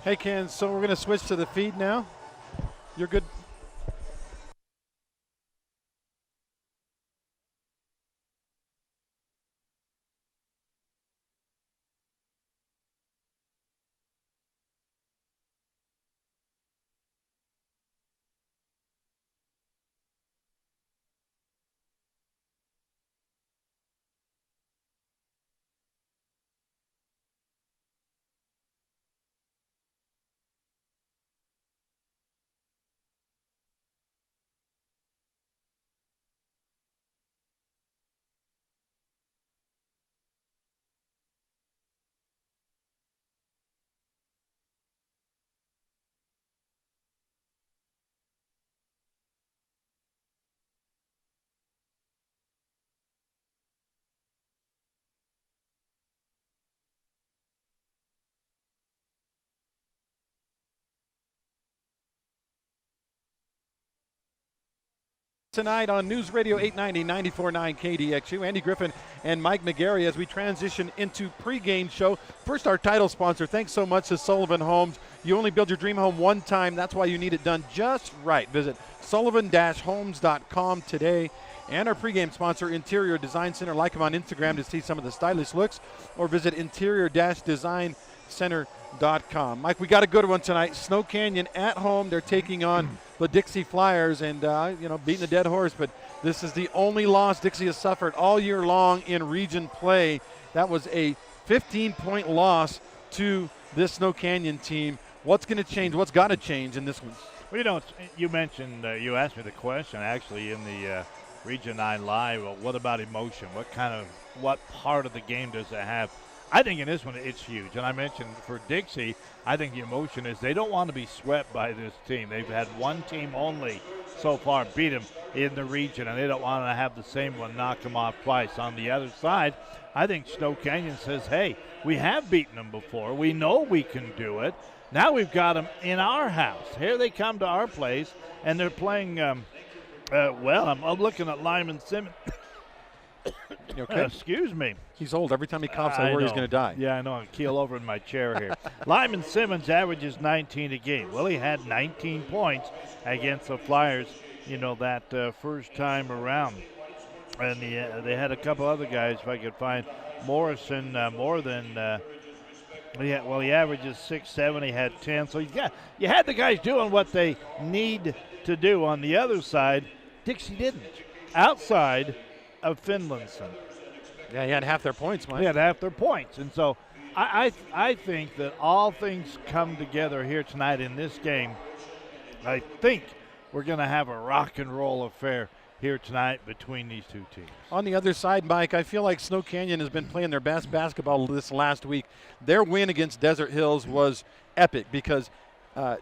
Hey, Ken, so we're going to switch to the feed now. You're good. Tonight on News Radio 890, 94.9 KDXU, Andy Griffin and Mike McGarry as we transition into pregame show. First, our title sponsor. Thanks so much to Sullivan Homes. You only build your dream home one time. That's why you need it done just right. Visit sullivan-homes.com today. And our pregame sponsor, Interior Design Center. Like them on Instagram to see some of the stylish looks, or visit interior-designcenter.com. Mike, we got a good one tonight. Snow Canyon at home. They're taking on the Dixie Flyers and, beating a dead horse. But this is the only loss Dixie has suffered all year long in region play. That was a 15-point loss to this Snow Canyon team. What's going to change? What's got to change in this one? Well, you mentioned, you asked me the question actually in the Region 9 Live. Well, what about emotion? What part of the game does it have? I think in this one it's huge. And I mentioned for Dixie, I think the emotion is they don't want to be swept by this team. They've had one team only so far beat them in the region, and they don't want to have the same one knock them off twice. On the other side, I think Snow Canyon says, hey, we have beaten them before. We know we can do it. Now we've got them in our house. Here they come to our place, and they're playing, I'm looking at Lyman Simmons. You okay? Excuse me. He's old. Every time he coughs, I worry he's going to die. Yeah, I know. I'll keel over in my chair here. Lyman Simmons averages 19 a game. Well, he had 19 points against the Flyers, that first time around. And they had a couple other guys, if I could find. Morrison, he averages 6, 7. He had 10. So you had the guys doing what they need to do. On the other side, Dixie didn't. Outside of Finlandson. Yeah, he had half their points, Mike. He had half their points. And so I think that all things come together here tonight in this game. I think we're going to have a rock and roll affair here tonight between these two teams. On the other side, Mike, I feel like Snow Canyon has been playing their best basketball this last week. Their win against Desert Hills was epic because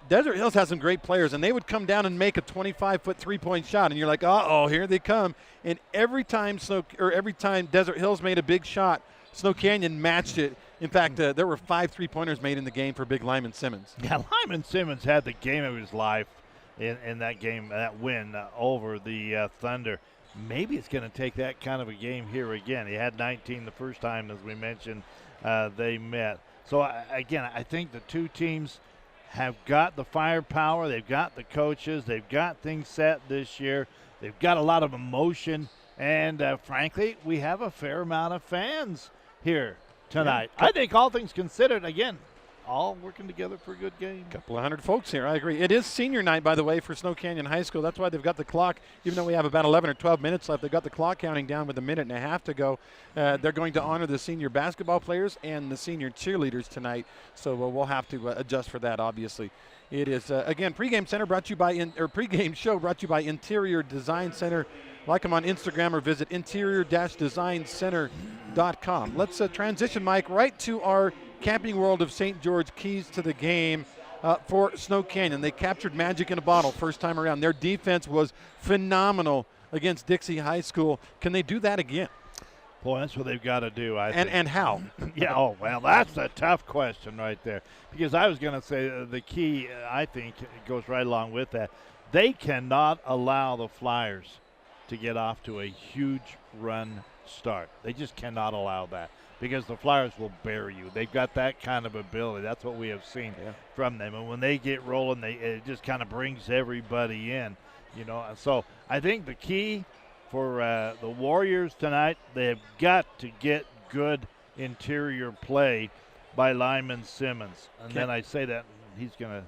Desert Hills has some great players, and they would come down and make a 25-foot three-point shot, and you're like, uh-oh, here they come. And every time Desert Hills made a big shot, Snow Canyon matched it. In fact, there were 5 3-pointers made in the game for big Lyman Simmons. Yeah, Lyman Simmons had the game of his life in that game, that win over the Thunder. Maybe it's going to take that kind of a game here again. He had 19 the first time, as we mentioned, they met. So, I think the two teams have got the firepower. They've got the coaches. They've got things set this year. They've got a lot of emotion. And, frankly, we have a fair amount of fans here tonight. Yeah. I think all things considered, again, all working together for a good game. Couple of hundred folks here, I agree. It is senior night, by the way, for Snow Canyon High School. That's why they've got the clock, even though we have about 11 or 12 minutes left, they've got the clock counting down with a minute and a half to go. They're going to honor the senior basketball players and the senior cheerleaders tonight, so we'll have to adjust for that, obviously. It is, again, Pregame Show brought to you by Interior Design Center. Like them on Instagram or visit interior-designcenter.com. Let's transition, Mike, right to our Camping World of St. George keys to the game for Snow Canyon. They captured magic in a bottle first time around. Their defense was phenomenal against Dixie High School. Can they do that again? Boy, that's what they've got to do, I think. And how? Yeah, that's a tough question right there. Because I was going to say the key, I think, goes right along with that. They cannot allow the Flyers to get off to a huge run start. They just cannot allow that because the Flyers will bury you. They've got that kind of ability. That's what we have seen from them. And when they get rolling, it just kind of brings everybody in, you know. So I think the key for the Warriors tonight, they've got to get good interior play by Lyman Simmons. And then I say that he's going to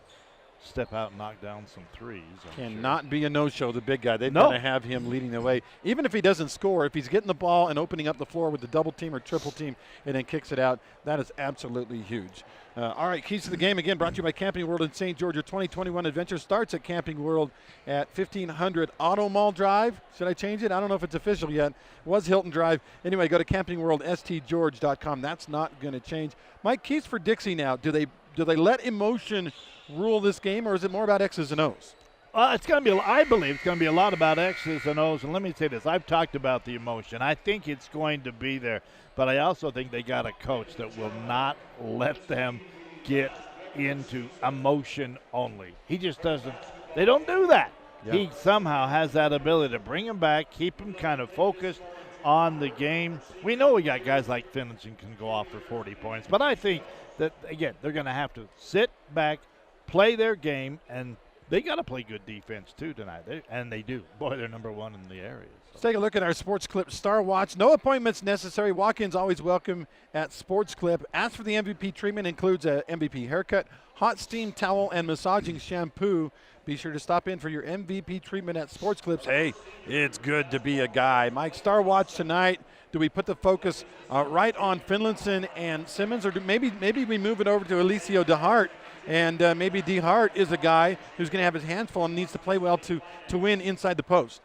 step out and knock down some threes. Cannot be a no-show, the big guy. They've got to have him leading the way. Even if he doesn't score, if he's getting the ball and opening up the floor with the double team or triple team and then kicks it out, that is absolutely huge. All right, keys to the game again brought to you by Camping World in St. George. Your 2021 adventure starts at Camping World at 1500 Auto Mall Drive. Should I change it? I don't know if it's official yet. It was Hilton Drive. Anyway, go to campingworldstgeorge.com. That's not going to change. Mike, keys for Dixie now. Do they let emotion rule this game, or is it more about X's and O's? It's going to be. I believe it's going to be a lot about X's and O's. And let me say this: I've talked about the emotion. I think it's going to be there, but I also think they got a coach that will not let them get into emotion only. He just doesn't. They don't do that. Yeah. He somehow has that ability to bring them back, keep them kind of focused on the game. We know we got guys like Finlinson can go off for 40 points, but I think that again they're going to have to sit back, play their game, and they got to play good defense too tonight. They do. Boy, they're number one in the area. So. Let's take a look at our Sports Clip Star Watch. No appointments necessary. Walk-ins always welcome at Sports Clip. Ask for the MVP treatment. Includes a MVP haircut, hot steam towel, and massaging shampoo. Be sure to stop in for your MVP treatment at Sports Clips. Hey, it's good to be a guy. Mike, Star Watch tonight. Do we put the focus right on Finlinson and Simmons, or maybe we move it over to Alessio DeHart? And maybe DeHart is a guy who's going to have his hands full and needs to play well to win inside the post.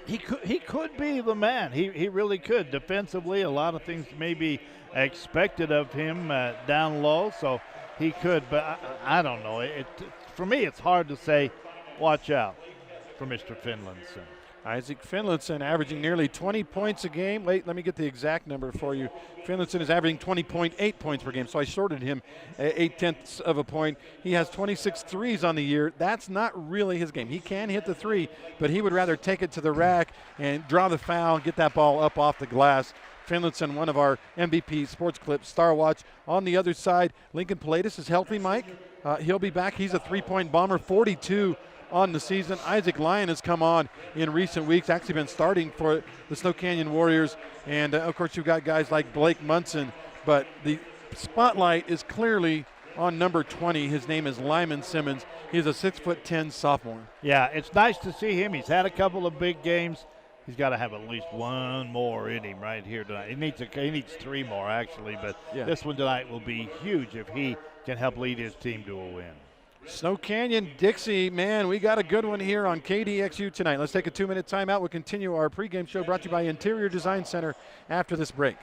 He could be the man. He really could. Defensively, a lot of things may be expected of him down low, so he could. But I don't know. For me, it's hard to say, watch out for Mr. Finlinson. Isaac Finlinson averaging nearly 20 points a game. Wait, let me get the exact number for you. Finlinson is averaging 20.8 points per game, so I shorted him 0.8 of a point. He has 26 threes on the year. That's not really his game. He can hit the three, but he would rather take it to the rack and draw the foul, get that ball up off the glass. Finlinson, one of our MVP Sports Clip Star Watch. On the other side, Lincoln Pilatus is healthy, Mike. He'll be back. He's a three-point bomber, 42 on the season. Isaac Lyon has come on in recent weeks, actually been starting for the Snow Canyon Warriors. And, of course, you've got guys like Blake Munson. But the spotlight is clearly on number 20. His name is Lyman Simmons. He's a 6'10" sophomore. Yeah, it's nice to see him. He's had a couple of big games. He's got to have at least one more in him right here tonight. He needs three more, actually. But this one tonight will be huge if he can help lead his team to a win. Snow Canyon, Dixie, man, we got a good one here on KDXU tonight. Let's take a 2-minute timeout. We'll continue our pregame show brought to you by Interior Design Center after this break.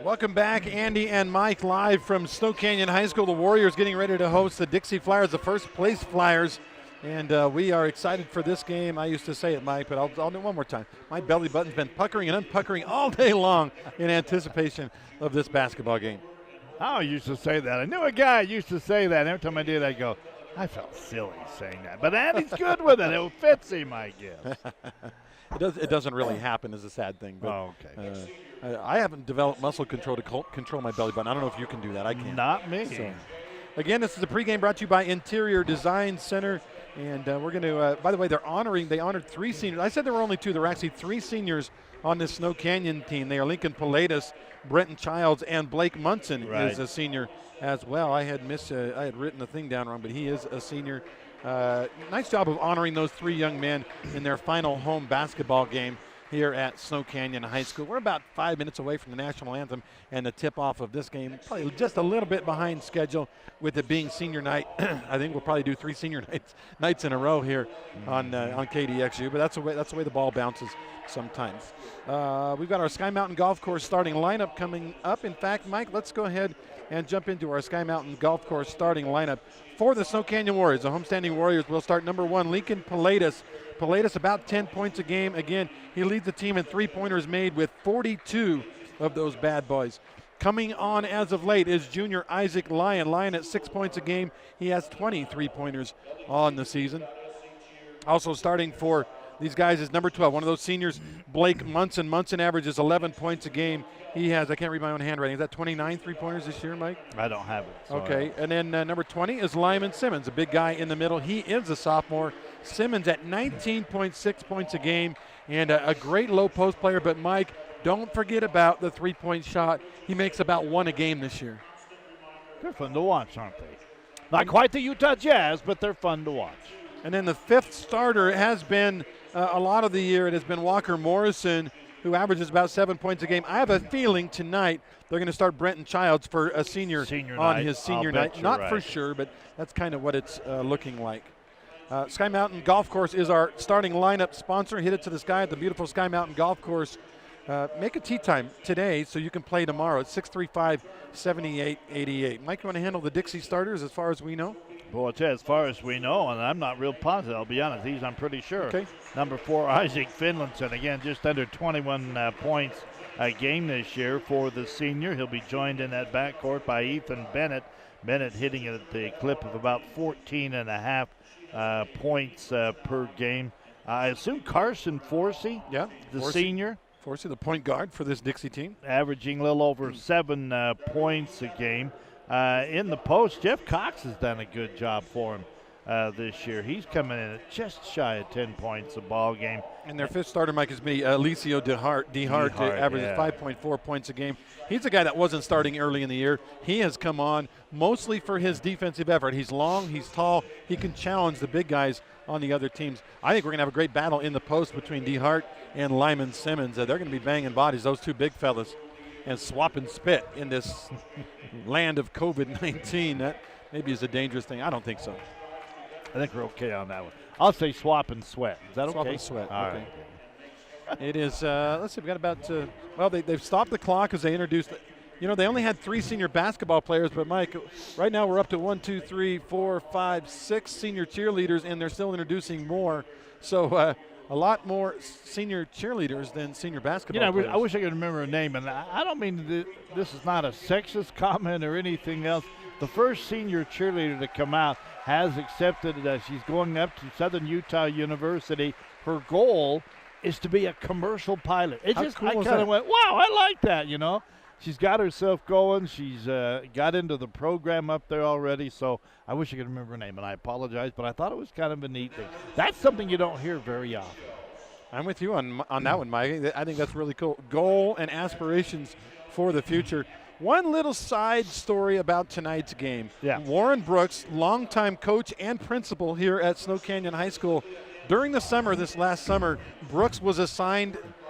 Welcome back, Andy and Mike, live from Snow Canyon High School. The Warriors getting ready to host the Dixie Flyers, the first place Flyers. And we are excited for this game. I used to say it, Mike, but I'll do it one more time. My belly button's been puckering and unpuckering all day long in anticipation of this basketball game. I used to say that. I knew a guy who used to say that. Every time I did, I go, I felt silly saying that. But Andy's good with it. It fits him, I guess. It doesn't really happen is a sad thing. But, okay. I haven't developed muscle control to control my belly button. I don't know if you can do that. I can't. Not me. So, again, this is a pregame brought to you by Interior Design Center. And we're going to, by the way, they honored 3 seniors. I said there were only 2. There were actually 3 seniors on this Snow Canyon team. They are Lincoln Pilatus, Brenton Childs, and Blake Munson is a senior as well. I had written the thing down wrong, but he is a senior. Nice job of honoring those 3 young men in their final home basketball game here at Snow Canyon High School. We're about 5 minutes away from the national anthem and the tip-off of this game. Probably just a little bit behind schedule with it being senior night. I think we'll probably do 3 senior nights in a row here on KDXU, but that's the way the ball bounces sometimes. We've got our Sky Mountain Golf Course starting lineup coming up. In fact, Mike, let's go ahead and jump into our Sky Mountain Golf Course starting lineup for the Snow Canyon Warriors. The homestanding Warriors will start number 1, Lincoln Pilatus. Pilatus about 10 points a game. Again, he leads the team in 3-pointers made with 42 of those bad boys. Coming on as of late is junior Isaac Lyon. Lyon at 6 points a game. He has 20 3-pointers on the season. Also starting for these guys is number 12, one of those seniors, Blake Munson. Munson averages 11 points a game. He has, I can't read my own handwriting, is that 29 3-pointers this year, Mike? I don't have it. So okay, and then number 20 is Lyman Simmons, a big guy in the middle. He is a sophomore. Simmons at 19.6 points a game and a great low post player. But, Mike, don't forget about the 3-point shot. He makes about 1 a game this year. They're fun to watch, aren't they? Not quite the Utah Jazz, but they're fun to watch. And then the 5th starter has been a lot of the year. It has been Walker Morrison, who averages about 7 points a game. I have a feeling tonight they're going to start Brenton Childs for a senior on night. his senior night. Not right. for sure, but that's kind of what it's looking like. Sky Mountain Golf Course is our starting lineup sponsor. Hit it to the sky at the beautiful Sky Mountain Golf Course. Make a tee time today so you can play tomorrow at 635-7888. Mike, you want to handle the Dixie starters as far as we know? Well, as far as we know, and I'm not real positive, I'll be honest. These I'm pretty sure. Okay. Number 4, Isaac Finlinson, again, just under 21 points a game this year for the senior. He'll be joined in that backcourt by Ethan Bennett. Bennett hitting it at the clip of about 14.5 points per game. I assume Carson Forsey, senior. Forsey, the point guard for this Dixie team. Averaging a little over 7 points a game. In the post, Jeff Cox has done a good job for him this year. He's coming in at just shy of 10 points a ball game. And their 5th starter, Mike, is Alicio DeHart averages 5.4 points a game. He's a guy that wasn't starting early in the year. He has come on mostly for his defensive effort. He's long, he's tall, he can challenge the big guys on the other teams. I think we're going to have a great battle in the post between DeHart and Lyman Simmons. They're going to be banging bodies, those 2 big fellas, and swap and spit in this land of COVID-19. That maybe is a dangerous thing. I don't think so. I think we're okay on that one. I'll say swap and sweat. Is that okay? Swap and sweat. All okay. right. It is, let's see, we've got about, they've stopped the clock as they introduced, they only had 3 senior basketball players, but Mike, right now we're up to 1, 2, 3, 4, 5, 6 senior cheerleaders, and they're still introducing more. So a lot more senior cheerleaders than senior basketball players. I wish I could remember a name, and I don't mean this is not a sexist comment or anything else. The first senior cheerleader to come out has accepted that she's going up to Southern Utah University. Her goal is to be a commercial pilot. I kind of went, wow, I like that, She's got herself going. She's got into the program up there already, so I wish I could remember her name, and I apologize, but I thought it was kind of a neat thing. That's something you don't hear very often. I'm with you on that one, Mike. I think that's really cool. Goal and aspirations for the future. One little side story about tonight's game. Yeah. Warren Brooks, longtime coach and principal here at Snow Canyon High School. During the summer, this last summer, Brooks was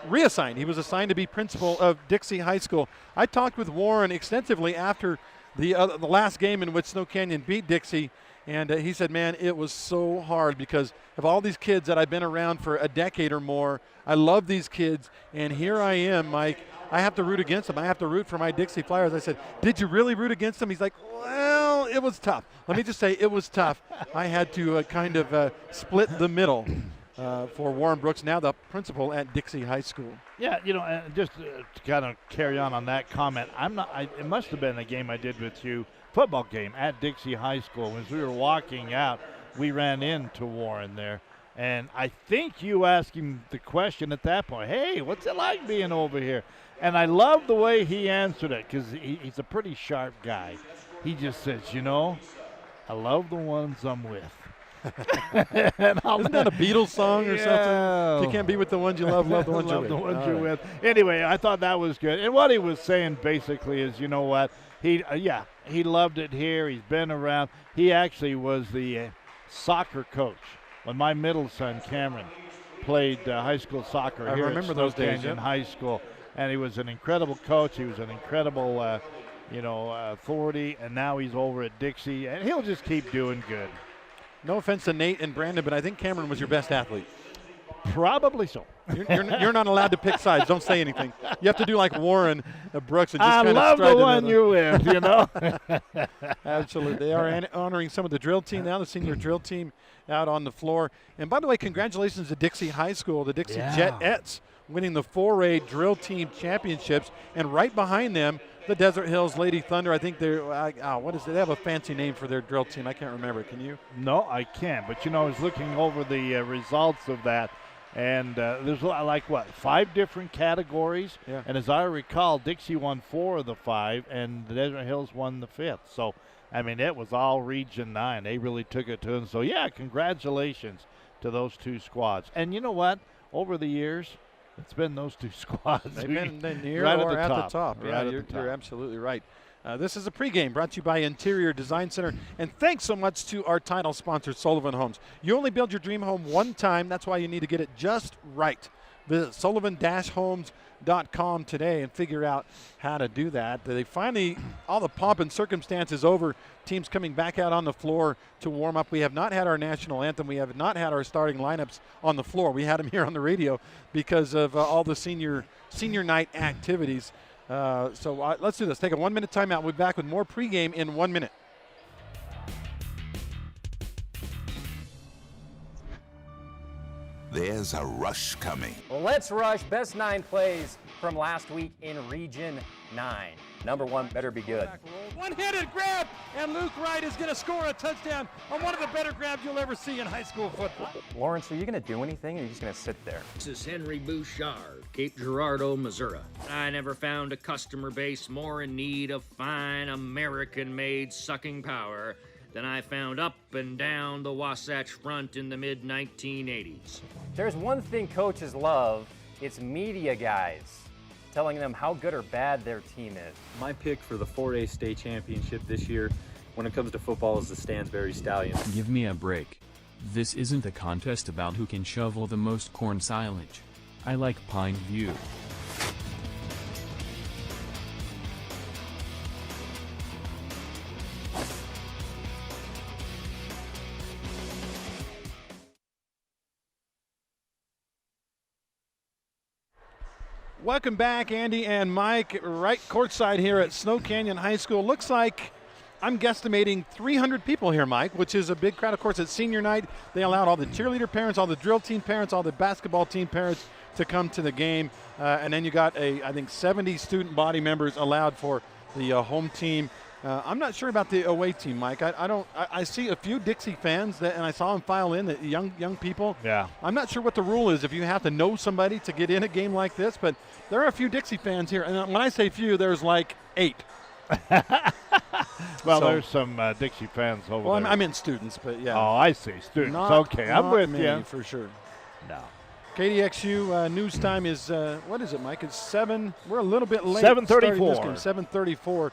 reassigned. He was assigned to be principal of Dixie High School. I talked with Warren extensively after the last game in which Snow Canyon beat Dixie, and he said, man, it was so hard because of all these kids that I've been around for a decade or more. I love these kids, and here I am, Mike, I have to root against them. I have to root for my Dixie Flyers. I said, did you really root against them? He's like, well, it was tough. Let me just say it was tough. I had to kind of split the middle for Warren Brooks, now the principal at Dixie High School. Yeah, and just to kind of carry on that comment, it must have been a game I did with you, football game at Dixie High School. As we were walking out, we ran into Warren there. And I think you asked him the question at that point, hey, what's it like being over here? And I love the way he answered it because he's a pretty sharp guy. He just says, I love the ones I'm with. Isn't that a Beatles song or something? You can't be with the ones you love the ones you're with. The ones you're with. Anyway, I thought that was good. And what he was saying basically is, you know what? He loved it here. He's been around. He actually was the soccer coach when my middle son, Cameron, played high school soccer here at Snow Canyon High School. And he was an incredible coach. He was an incredible, authority. And now he's over at Dixie. And he'll just keep doing good. No offense to Nate and Brandon, but I think Cameron was your best athlete. Probably so. You're not allowed to pick sides. Don't say anything. You have to do like Warren Brooks and just kind of stride. I love the one you're with, Absolutely. They are honoring some of the drill team now, the senior drill team out on the floor. And by the way, congratulations to Dixie High School, the Dixie Jetettes, winning the 4A drill team championships. And right behind them, the Desert Hills Lady Thunder. I think they're, what is it? They have a fancy name for their drill team. I can't remember. Can you? No, I can't. But, I was looking over the results of that. And there's 5 different categories. Yeah. And as I recall, Dixie won 4 of the 5, and the Desert Hills won the 5th. So, it was all Region 9. They really took it to them. So, congratulations to those 2 squads. And you know what? Over the years, it's been those 2 squads. They've been near right or at the top. Right You're absolutely right. This is a pregame brought to you by Interior Design Center. And thanks so much to our title sponsor, Sullivan Homes. You only build your dream home one time. That's why you need to get it just right. Visit sullivan-homes.com today and figure out how to do that. They finally, all the pomp and circumstances over, teams coming back out on the floor to warm up. We have not had our national anthem. We have not had our starting lineups on the floor. We had them here on the radio because of all the senior night activities. So let's do this. Take a 1-minute timeout. We'll be back with more pregame in 1 minute. There's a rush coming. Well, let's rush best 9 plays from last week in Region 9. Number 1 better be good. One-handed grab, and Luke Wright is going to score a touchdown on one of the better grabs you'll ever see in high school football. Lawrence, are you going to do anything, or are you just going to sit there? This is Henry Bouchard, Cape Girardeau, Missouri. I never found a customer base more in need of fine American-made sucking power than I found up and down the Wasatch Front in the mid-1980s. There's one thing coaches love, it's media guys telling them how good or bad their team is. My pick for the 4A state championship this year when it comes to football is the Stansbury Stallions. Give me a break. This isn't a contest about who can shovel the most corn silage. I like Pine View. Welcome back, Andy and Mike. Right courtside here at Snow Canyon High School. Looks like I'm guesstimating 300 people here, Mike, which is a big crowd. Of course, it's senior night. They allowed all the cheerleader parents, all the drill team parents, all the basketball team parents to come to the game. And then you got, I think, 70 student body members allowed for the home team. I'm not sure about the away team, Mike. I see a few Dixie fans, and I saw them file in, the young people. Yeah. I'm not sure what the rule is if you have to know somebody to get in a game like this, but there are a few Dixie fans here. And when I say few, there's like 8. There's some Dixie fans over there. Well, I meant students, but yeah. Oh, I see. Students. Okay, I'm with you. For sure. No. KDXU news time is, what is it, Mike? It's 7. We're a little bit late. 7:34. 7:34.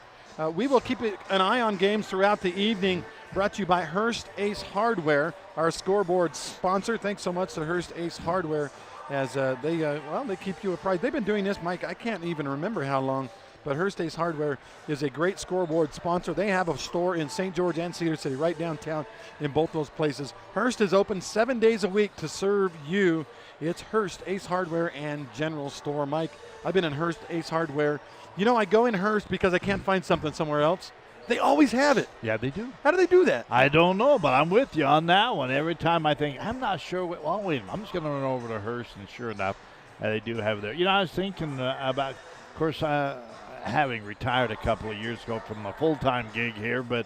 We will keep an eye on games throughout the evening. Brought to you by Hearst Ace Hardware, our scoreboard sponsor. Thanks so much to Hearst Ace Hardware as they keep you apprised. They've been doing this, Mike, I can't even remember how long, but Hearst Ace Hardware is a great scoreboard sponsor. They have a store in St. George and Cedar City, right downtown in both those places. Hearst is open 7 days a week to serve you. It's Hearst Ace Hardware and General Store. Mike, I've been in Hearst Ace Hardware. You know, I go in Hearst because I can't find something somewhere else. They always have it. Yeah, they do. How do they do that? I don't know, but I'm with you on that one. Every time I think, I'm not sure. Well, wait a minute. I'm just going to run over to Hearst, and sure enough, they do have it there. You know, I was thinking about, of course, having retired a couple of years ago from a full-time gig here, but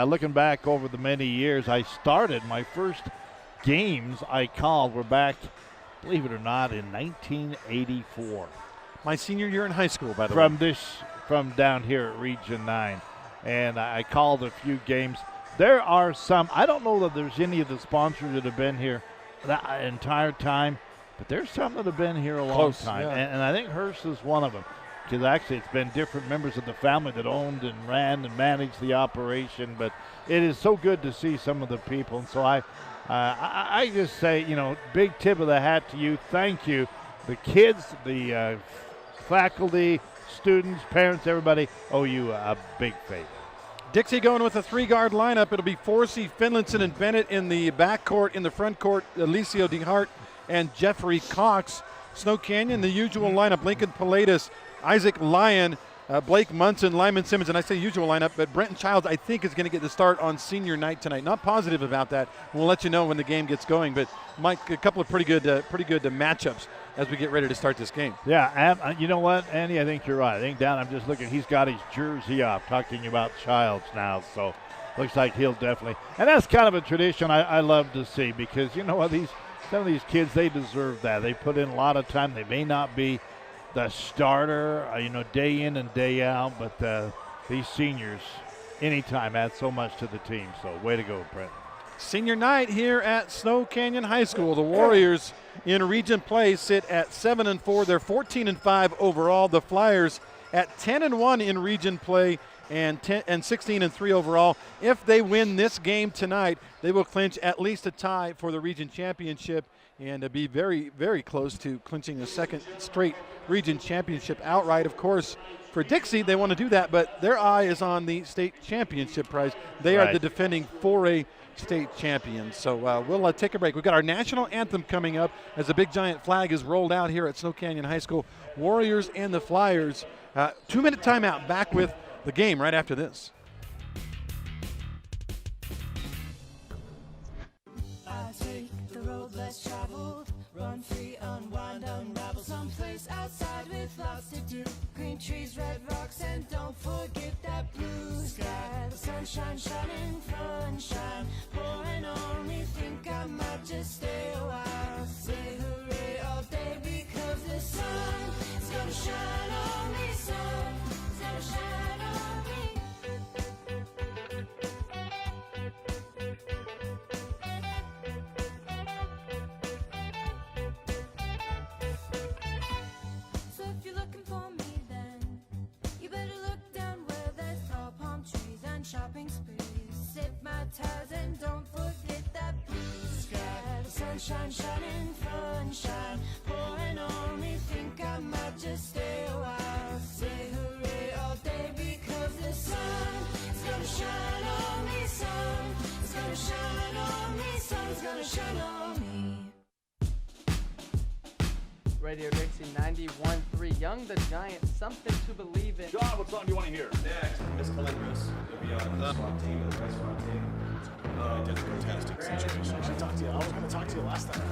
looking back over the many years, I started my first games I called were back, believe it or not, in 1984. My senior year in high school, by the way. From down here at Region 9. And I called a few games. There are some, I don't know that there's any of the sponsors that have been here that entire time, but there's some that have been here a long time. Yeah. And I think Hearst is one of them, because actually it's been different members of the family that owned and ran and managed the operation. But it is so good to see some of the people. And so I just say, you know, big tip of the hat to you. Thank you. The kids, the faculty, students, parents, everybody owe you a big favor. Dixie going with a 3-guard lineup. It'll be Forsey, Finlinson, and Bennett in the backcourt. In the front court, Alicio DeHart and Jeffrey Cox. Snow Canyon, the usual lineup. Lincoln Pilatus, Isaac Lyon, Blake Munson, Lyman Simmons, and I say usual lineup, but Brenton Childs, I think, is going to get the start on senior night tonight. Not positive about that. We'll let you know when the game gets going. But Mike, a couple of pretty good matchups as we get ready to start this game. Yeah, you know what, Andy? I think you're right. I think I'm just looking. He's got his jersey off, talking about Childs now. So looks like he'll definitely. And that's kind of a tradition I love to see, because you know what, some of these kids, they deserve that. They put in a lot of time. They may not be the starter, day in and day out, but these seniors, anytime, add so much to the team. So way to go, Brent. Senior night here at Snow Canyon High School. The Warriors in region play sit at 7-4. They're 14-5 overall. The Flyers at 10-1 in region play and 16-3 overall. If they win this game tonight, they will clinch at least a tie for the region championship and be very, very close to clinching a second straight region championship outright. Of course, for Dixie, they want to do that, but their eye is on the state championship prize. They are the defending 4A state champions. So we'll take a break. We've got our national anthem coming up as the big giant flag is rolled out here at Snow Canyon High School. Warriors and the Flyers. 2-minute timeout. Back with the game right after this. I take the road less traveled, run free, unwind, unravel, someplace outside with lots to do. Green trees, red rocks, and don't forget that blue sky. The sunshine shining, sunshine pouring on me. Think I might just stay a while. Say hooray all day because the sun is gonna shine on me. Sun is gonna shine on me. So if you're looking for me, then you better look down where there's tall palm trees and shopping sprees. Sip my ties and don't forget that blue sky. The sunshine shining, sunshine pouring on me. Think I might just stay a while. Say hooray all day because the sun is gonna shine on me. Sun is gonna shine on me. Sun's gonna shine on me. Radio Dixie 91.3, Young the Giant, something to believe in. John, what song do you want to hear? Next, Miss Calendris. You'll be on the SWAT team, the best SWAT team. That's a fantastic situation. I talked to you. I was going to talk to you last time.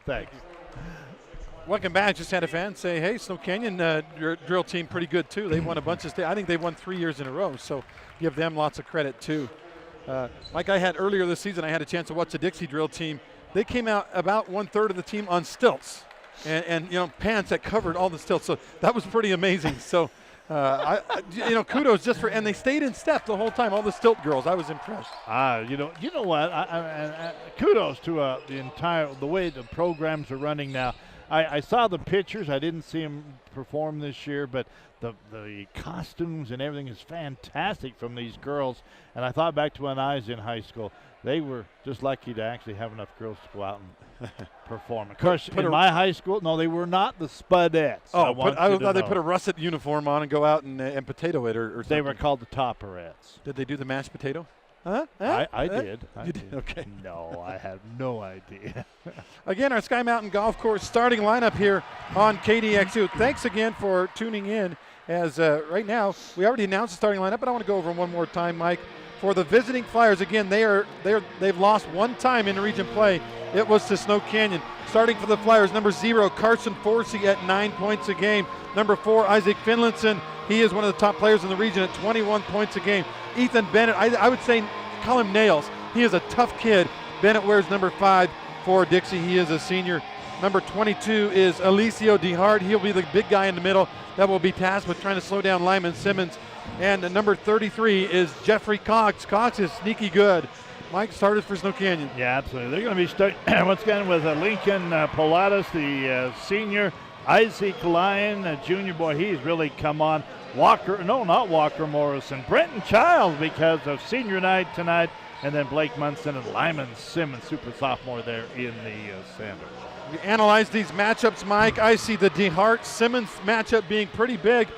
Thanks. Welcome back. Just had a fan say, hey, Snow Canyon, your drill team pretty good too. They won a bunch of I think they won 3 years in a row, so give them lots of credit too. Like I had earlier this season, I had a chance to watch the Dixie drill team. They came out about 1/3 of the team on stilts and pants that covered all the stilts. So that was pretty amazing. So, kudos just and they stayed in step the whole time, all the stilt girls. I was impressed. You know what? Kudos to the way the programs are running now. I saw the pictures. I didn't see them perform this year, but the costumes and everything is fantastic from these girls. And I thought back to when I was in high school. They were just lucky to actually have enough girls to go out and perform. Of course, in my high school, no, they were not the Spudettes. Oh, I thought they put a russet uniform on and go out and potato it or something. They were called the Topperettes. Did they do the mashed potato? I did. You did? Okay. No, I have no idea. Again, our Sky Mountain Golf Course starting lineup here on KDXU. Thanks again for tuning in. As right now, we already announced the starting lineup, but I want to go over them one more time, Mike. For the visiting Flyers, again, they've lost one time in region play. It was to Snow Canyon. Starting for the Flyers, number 0, Carson Forsey at 9 points a game. Number 4, Isaac Finlinson. He is one of the top players in the region at 21 points a game. Ethan Bennett, I would say call him Nails. He is a tough kid. Bennett wears number 5 for Dixie. He is a senior. Number 22 is Alicio DeHart. He'll be the big guy in the middle that will be tasked with trying to slow down Lyman Simmons. And number 33 is Jeffrey Cox. Cox is sneaky good. Mike started for Snow Canyon. Yeah, absolutely. They're going to be starting once again with Lincoln Pilatus, the senior. Isaac Lyon, junior boy, he's really come on. Not Walker Morrison. Brenton Childs because of senior night tonight. And then Blake Munson and Lyman Simmons, super sophomore there in the center. We analyze these matchups, Mike. I see the DeHart-Simmons matchup being pretty big.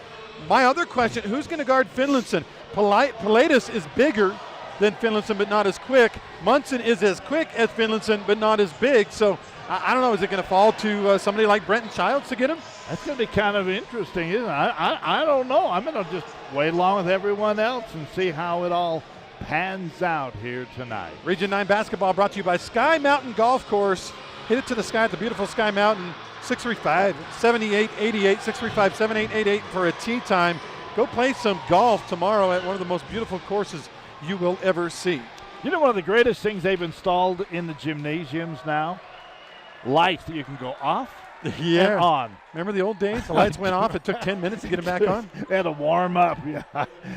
My other question, who's going to guard Finlinson? Pilatus is bigger than Finlinson, but not as quick. Munson is as quick as Finlinson, but not as big. So I don't know, is it going to fall to somebody like Brenton Childs to get him? That's going to be kind of interesting, isn't it? I don't know. I'm going to just wait along with everyone else and see how it all pans out here tonight. Region 9 basketball brought to you by Sky Mountain Golf Course. Hit it to the sky at the beautiful Sky Mountain. 635-7888, 635-7888 for a tee time. Go play some golf tomorrow at one of the most beautiful courses you will ever see. You know, one of the greatest things they've installed in the gymnasiums now? Lights that you can go off and on. Remember the old days? The lights went off. It took 10 minutes to get them back on. They had to warm up, yeah.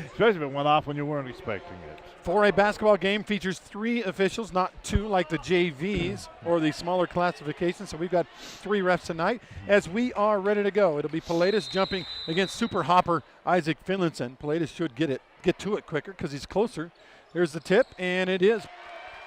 Especially if it went off when you weren't expecting it. 4A basketball game features 3 officials, not 2 like the JVs or the smaller classifications. So we've got 3 refs tonight as we are ready to go. It'll be Pilatus jumping against super hopper Isaac Finlinson. Pilatus should get to it quicker because he's closer. There's the tip, and it is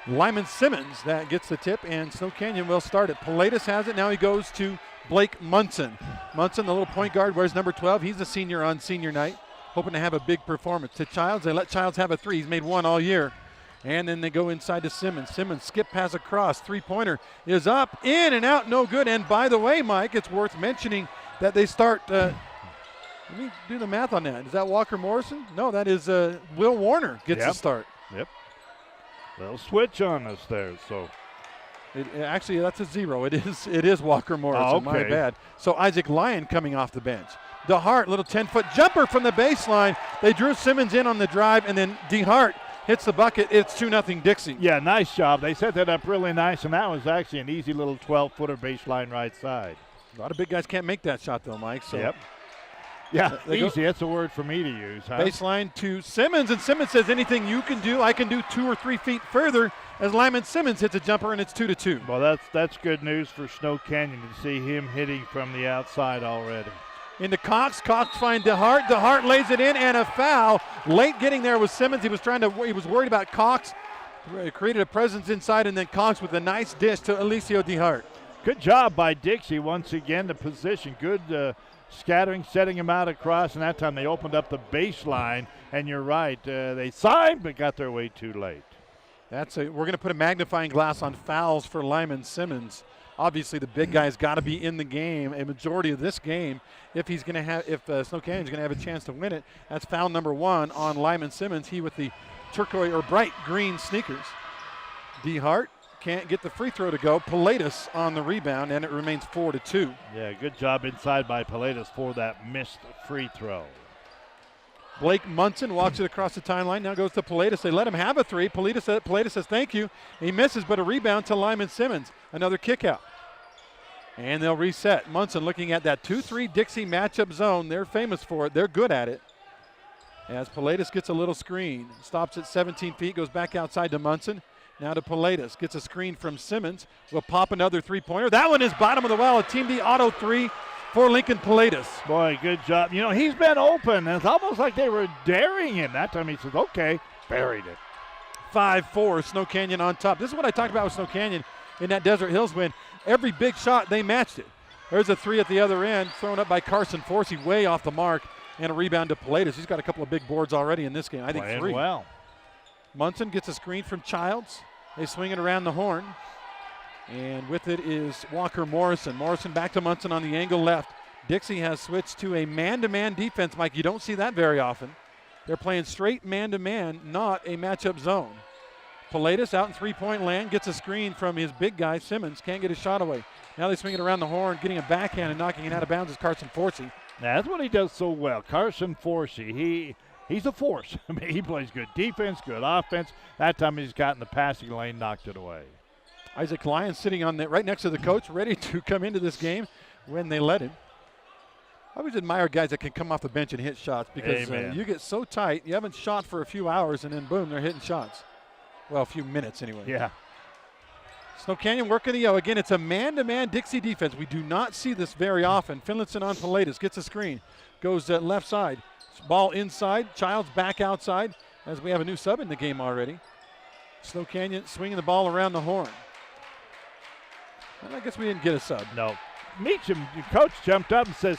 Lyman Simmons that gets the tip, and Snow Canyon will start it. Pilatus has it. Now he goes to Blake Munson. Munson, the little point guard, wears number 12. He's a senior on senior night, hoping to have a big performance. To Childs, they let Childs have a 3. He's made 1 all year. And then they go inside to Simmons. Simmons skip pass across. 3-pointer is up, in and out, no good. And by the way, Mike, it's worth mentioning that they start let me do the math on that. Is that Walker Morrison? No, that is Will Warner gets the start. Yep. They'll switch on us there, so. Actually, that's a 0. It is Walker Morrison, okay. My bad. So Isaac Lyon coming off the bench. DeHart, little 10-foot jumper from the baseline. They drew Simmons in on the drive, and then DeHart hits the bucket. It's 2-0 Dixie. Yeah, nice job. They set that up really nice, and that was actually an easy little 12-footer baseline right side. A lot of big guys can't make that shot, though, Mike. So yep. Yeah, easy. That's a word for me to use, huh? Baseline to Simmons, and Simmons says, anything you can do, I can do 2 or 3 feet further, as Lyman Simmons hits a jumper, and it's 2-2. Well, that's good news for Snow Canyon to see him hitting from the outside already. Into Cox. Cox finds DeHart. DeHart lays it in, and a foul. Late getting there was Simmons. He was worried about Cox. Created a presence inside, and then Cox with a nice dish to Alicio DeHart. Good job by Dixie once again. The position, good scattering, setting him out across, and that time they opened up the baseline. And you're right, they signed but got their way too late. We're going to put a magnifying glass on fouls for Lyman Simmons. Obviously, the big guy's got to be in the game, a majority of this game, if Snow Canyon's going to have a chance to win it. That's foul number 1 on Lyman Simmons. He with the turquoise or bright green sneakers. DeHart can't get the free throw to go. Pilatus on the rebound, and it remains 4-2. Yeah, good job inside by Pilatus for that missed free throw. Blake Munson walks it across the timeline. Now goes to Pilatus. They let him have a three. Pilatus says thank you. He misses, but a rebound to Lyman Simmons. Another kick out. And they'll reset. Munson looking at that 2-3 Dixie matchup zone. They're famous for it. They're good at it. As Pilatus gets a little screen. Stops at 17 feet. Goes back outside to Munson. Now to Pilatus. Gets a screen from Simmons. Will pop another three-pointer. That one is bottom of the well. A Team D auto three for Lincoln Pilatus. Boy, good job. You know, he's been open. It's almost like they were daring him. That time he says, okay, buried it. 5-4, Snow Canyon on top. This is what I talked about with Snow Canyon in that Desert Hills win. Every big shot, they matched it. There's a three at the other end, thrown up by Carson Forsey, way off the mark, and a rebound to Pilatus. He's got a couple of big boards already in this game. I think Playing 3. well. Munson gets a screen from Childs. They swing it around the horn. And with it is Walker Morrison. Morrison back to Munson on the angle left. Dixie has switched to a man-to-man defense, Mike. You don't see that very often. They're playing straight man-to-man, not a matchup zone. Pilatus out in three-point land, gets a screen from his big guy, Simmons. Can't get his shot away. Now they swing it around the horn, getting a backhand and knocking it out of bounds is Carson Forsey. That's what he does so well. Carson Forsey, he's a force. I mean, he plays good defense, good offense. That time he's got in the passing lane, knocked it away. Isaac Lyon sitting on right next to the coach, ready to come into this game when they let him. I always admire guys that can come off the bench and hit shots because you get so tight, you haven't shot for a few hours, and then boom, they're hitting shots. Well, a few minutes anyway. Yeah. Snow Canyon working the O. Again, it's a man-to-man Dixie defense. We do not see this very often. Finlayson on Pilatus, gets a screen, goes left side. Ball inside, Childs back outside as we have a new sub in the game already. Snow Canyon swinging the ball around the horn. And I guess we didn't get a sub. No. Meacham, your coach, jumped up and says,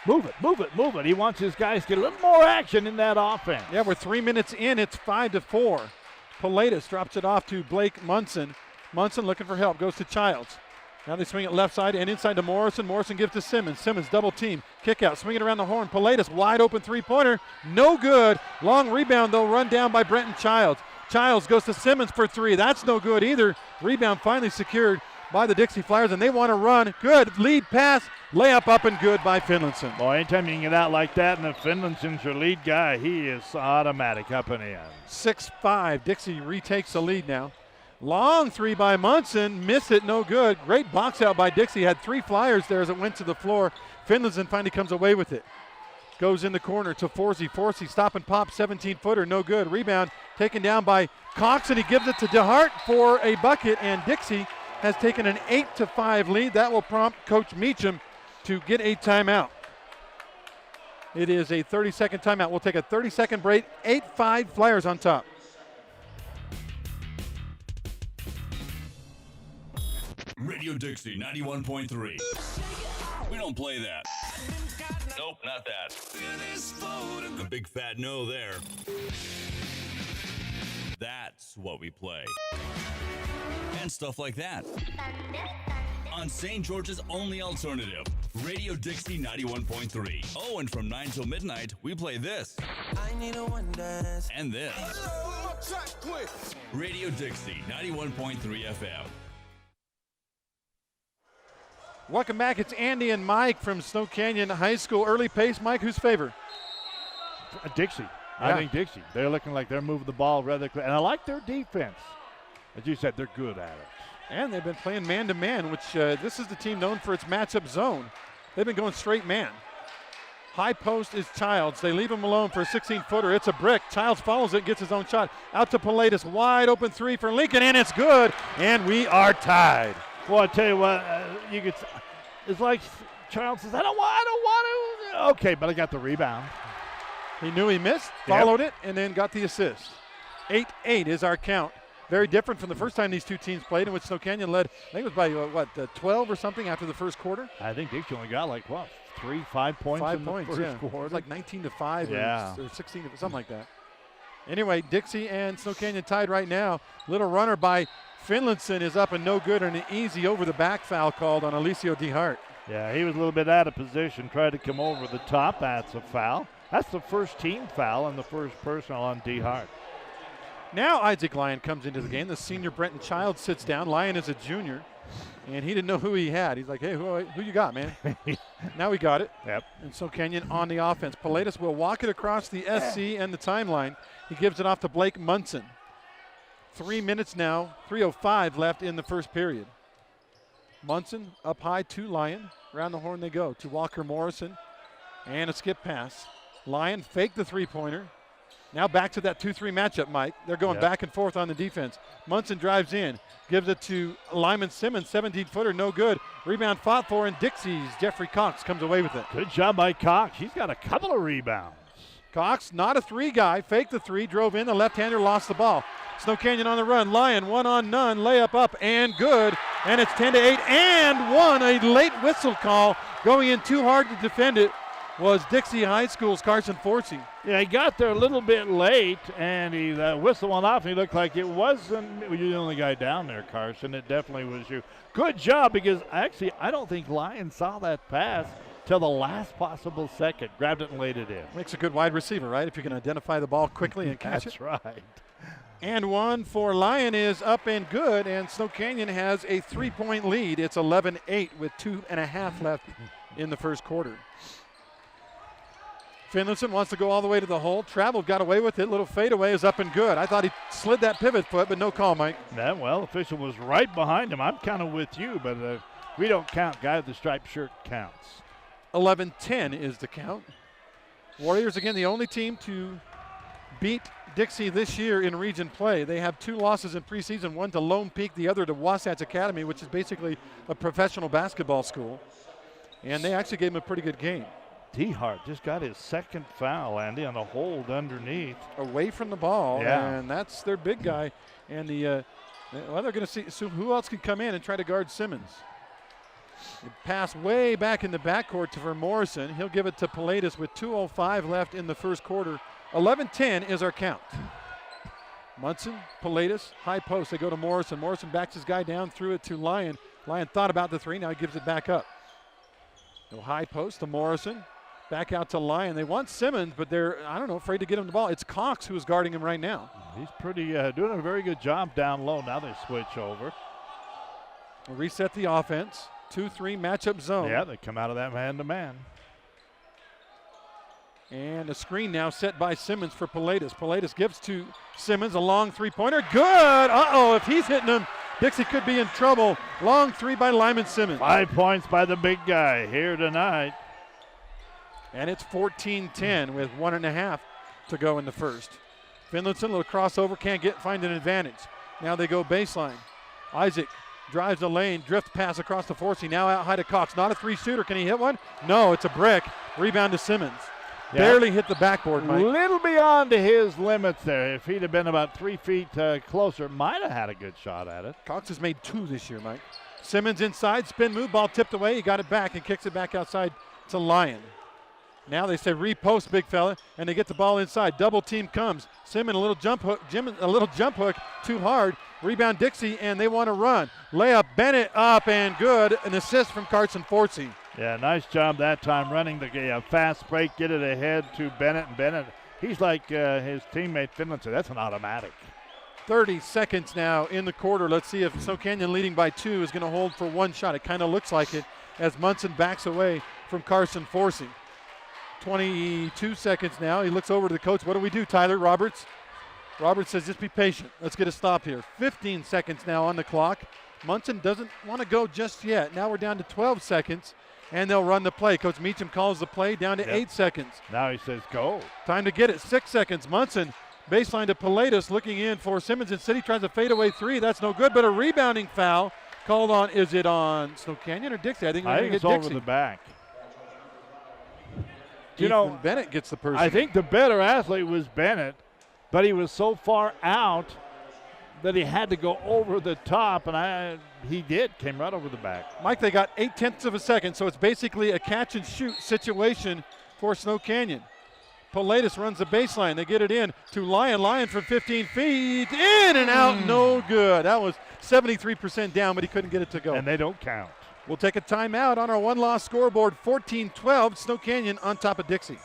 move it, move it, move it. He wants his guys to get a little more action in that offense. Yeah, we're 3 minutes in. It's 5-4. Pilatus drops it off to Blake Munson. Munson looking for help, goes to Childs. Now they swing it left side and inside to Morrison. Morrison gives to Simmons. Simmons double team. Kick out, swing it around the horn. Pilatus wide open three-pointer. No good. Long rebound, though, run down by Brenton Childs. Childs goes to Simmons for three. That's no good either. Rebound finally secured by the Dixie Flyers, and they want to run. Good lead pass. Layup up and good by Finlayson. Boy, anytime you can get out like that, and if Finlayson's your lead guy, he is automatic up and in. 6-5. Dixie retakes the lead now. Long three by Munson. Miss it, no good. Great box out by Dixie. Had 3 Flyers there as it went to the floor. Finlayson finally comes away with it. Goes in the corner to Forsey. Forsey stop and pop, 17-footer, no good. Rebound taken down by Cox, and he gives it to DeHart for a bucket, and Dixie has taken an 8-5 lead. That will prompt Coach Meacham to get a timeout. It is a 30-second timeout. We'll take a 30-second break. 8-5 Flyers on top. Radio Dixie 91.3. We don't play that. Nope, not that. The big fat no there. That's what we play. And stuff like that. On St. George's only alternative, Radio Dixie 91.3. Oh, and from 9 till midnight, we play this. I need a one dance. And this. Radio Dixie 91.3 FM. Welcome back. It's Andy and Mike from Snow Canyon High School. Early pace, Mike, whose favor? Dixie. Yeah. I think Dixie. They're looking like they're moving the ball rather quick. And I like their defense. As you said, they're good at it. And they've been playing man-to-man, which this is the team known for its matchup zone. They've been going straight man. High post is Childs. They leave him alone for a 16-footer. It's a brick. Childs follows it, gets his own shot. Out to Pilatus. Wide open three for Lincoln, and it's good. And we are tied. Well, I tell you what, it's like Childs says, I don't want to. Okay, but I got the rebound. He knew he missed, followed it, and then got the assist. 8-8 is our count. Very different from the first time these two teams played, in which Snow Canyon led, I think it was by, 12 or something after the first quarter? I think Dixie only got 5 points in the first quarter. It was like 19-5 or 16, something like that. Anyway, Dixie and Snow Canyon tied right now. Little runner by Finlayson is up and no good, and an easy over-the-back foul called on Alicio DeHart. Yeah, he was a little bit out of position, tried to come over the top. That's a foul. That's the first team foul and the first personal on DeHart. Now Isaac Lyon comes into the game. The senior Brenton Child sits down. Lyon is a junior, and he didn't know who he had. He's like, hey, who you got, man? Now we got it. Yep. And so Kenyon on the offense. Pilatus will walk it across the SC and the timeline. He gives it off to Blake Munson. 3 minutes now, 3:05 left in the first period. Munson up high to Lyon. Around the horn they go to Walker Morrison. And a skip pass. Lyon faked the three-pointer. Now back to that 2-3 matchup, Mike. They're going back and forth on the defense. Munson drives in, gives it to Lyman Simmons, 17-footer, no good. Rebound fought for, and Dixie's Jeffrey Cox comes away with it. Good job by Cox. He's got a couple of rebounds. Cox, not a three guy, faked the three, drove in, the left-hander lost the ball. Snow Canyon on the run, Lyon one on none, layup up and good, and it's 10-8 and one. A late whistle call, going in too hard to defend it was Dixie High School's Carson Forsey. Yeah, he got there a little bit late, and he whistle went off, and he looked like it wasn't you the only guy down there, Carson. It definitely was you. Good job, because actually I don't think Lyon saw that pass till the last possible second. Grabbed it and laid it in. Makes a good wide receiver, right? If you can identify the ball quickly and catch it. That's right. And one for Lyon is up and good, and Snow Canyon has a 3-point lead. It's 11-8 with 2.5 left in the first quarter. Finlayson wants to go all the way to the hole. Travel got away with it. Little fadeaway is up and good. I thought he slid that pivot foot, but no call, Mike. That, well, official was right behind him. I'm kind of with you, but we don't count. Guy with the striped shirt counts. 11-10 is the count. Warriors, again, the only team to beat Dixie this year in region play. They have 2 losses in preseason, one to Lone Peak, the other to Wasatch Academy, which is basically a professional basketball school. And they actually gave him a pretty good game. D-Hart just got his second foul, Andy, on a hold underneath. Away from the ball, yeah. And that's their big guy. And they're going to see who else can come in and try to guard Simmons. Pass way back in the backcourt for Morrison. He'll give it to Pilatus with 2:05 left in the first quarter. 11-10 is our count. Munson, Pilatus, high post. They go to Morrison. Morrison backs his guy down, threw it to Lyon. Lyon thought about the three. Now he gives it back up. No high post to Morrison. Back out to Lyon. They want Simmons, but they're, afraid to get him the ball. It's Cox who is guarding him right now. He's pretty doing a very good job down low. Now they switch over. We'll reset the offense. 2-3 matchup zone. Yeah, they come out of that man-to-man. And a screen now set by Simmons for Pilatus. Pilatus gives to Simmons a long three-pointer. Good! Uh-oh, if he's hitting him, Dixie could be in trouble. Long three by Lyman Simmons. 5 points by the big guy here tonight. And it's 14-10 with 1.5 to go in the first. Finlayson, little crossover, can't find an advantage. Now they go baseline. Isaac drives the lane, drift pass across the Forsey. Now out high to Cox. Not a three-shooter. Can he hit one? No, it's a brick. Rebound to Simmons. Yeah. Barely hit the backboard, Mike. Little beyond his limits there. If he'd have been about 3 feet closer, might have had a good shot at it. Cox has made 2 this year, Mike. Simmons inside, spin move, ball tipped away. He got it back and kicks it back outside to Lyon. Now they say repost, big fella, and they get the ball inside. Double team comes. Simmons a little jump hook, too hard. Rebound Dixie, and they want to run. Layup, Bennett up and good. An assist from Carson Forsey. Yeah, nice job that time running the fast break, get it ahead to Bennett. And Bennett, he's like his teammate Finlayson. That's an automatic. 30 seconds now in the quarter. Let's see if Snow Canyon leading by 2 is going to hold for 1 shot. It kind of looks like it as Munson backs away from Carson Forsey. 22 seconds now. He looks over to the coach. What do we do, Tyler Roberts? Roberts says, just be patient. Let's get a stop here. 15 seconds now on the clock. Munson doesn't want to go just yet. Now we're down to 12 seconds, and they'll run the play. Coach Meacham calls the play down to 8 seconds. Now he says go. Time to get it. 6 seconds. Munson baseline to Pilatus, looking in for Simmons, and City tries a fadeaway three. That's no good, but a rebounding foul called on. Is it on Snow Canyon or Dixie? I think it's Dixie. over the back. Bennett gets the person. I think the better athlete was Bennett, but he was so far out that he had to go over the top, and he came right over the back. Mike, they got 0.8 of a second, so it's basically a catch-and-shoot situation for Snow Canyon. Pilatus runs the baseline. They get it in to Lyon. Lyon from 15 feet. In and out, no good. That was 73% down, but he couldn't get it to go. And they don't count. We'll take a timeout on our one-loss scoreboard, 14-12. Snow Canyon on top of Dixie.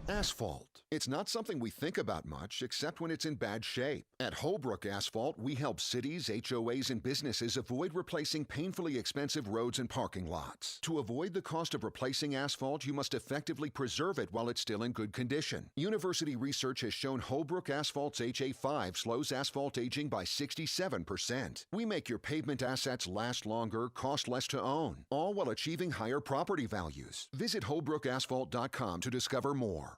Asphalt, It's not something we think about much, except when it's in bad shape. At Holbrook Asphalt, we help cities, HOAs, and businesses avoid replacing painfully expensive roads and parking lots. To avoid the cost of replacing asphalt, you must effectively preserve it while it's still in good condition. University research has shown Holbrook Asphalt's HA5 slows asphalt aging by 67%. We make your pavement assets last longer, cost less to own, all while achieving higher property values. Visit holbrookasphalt.com to discover more.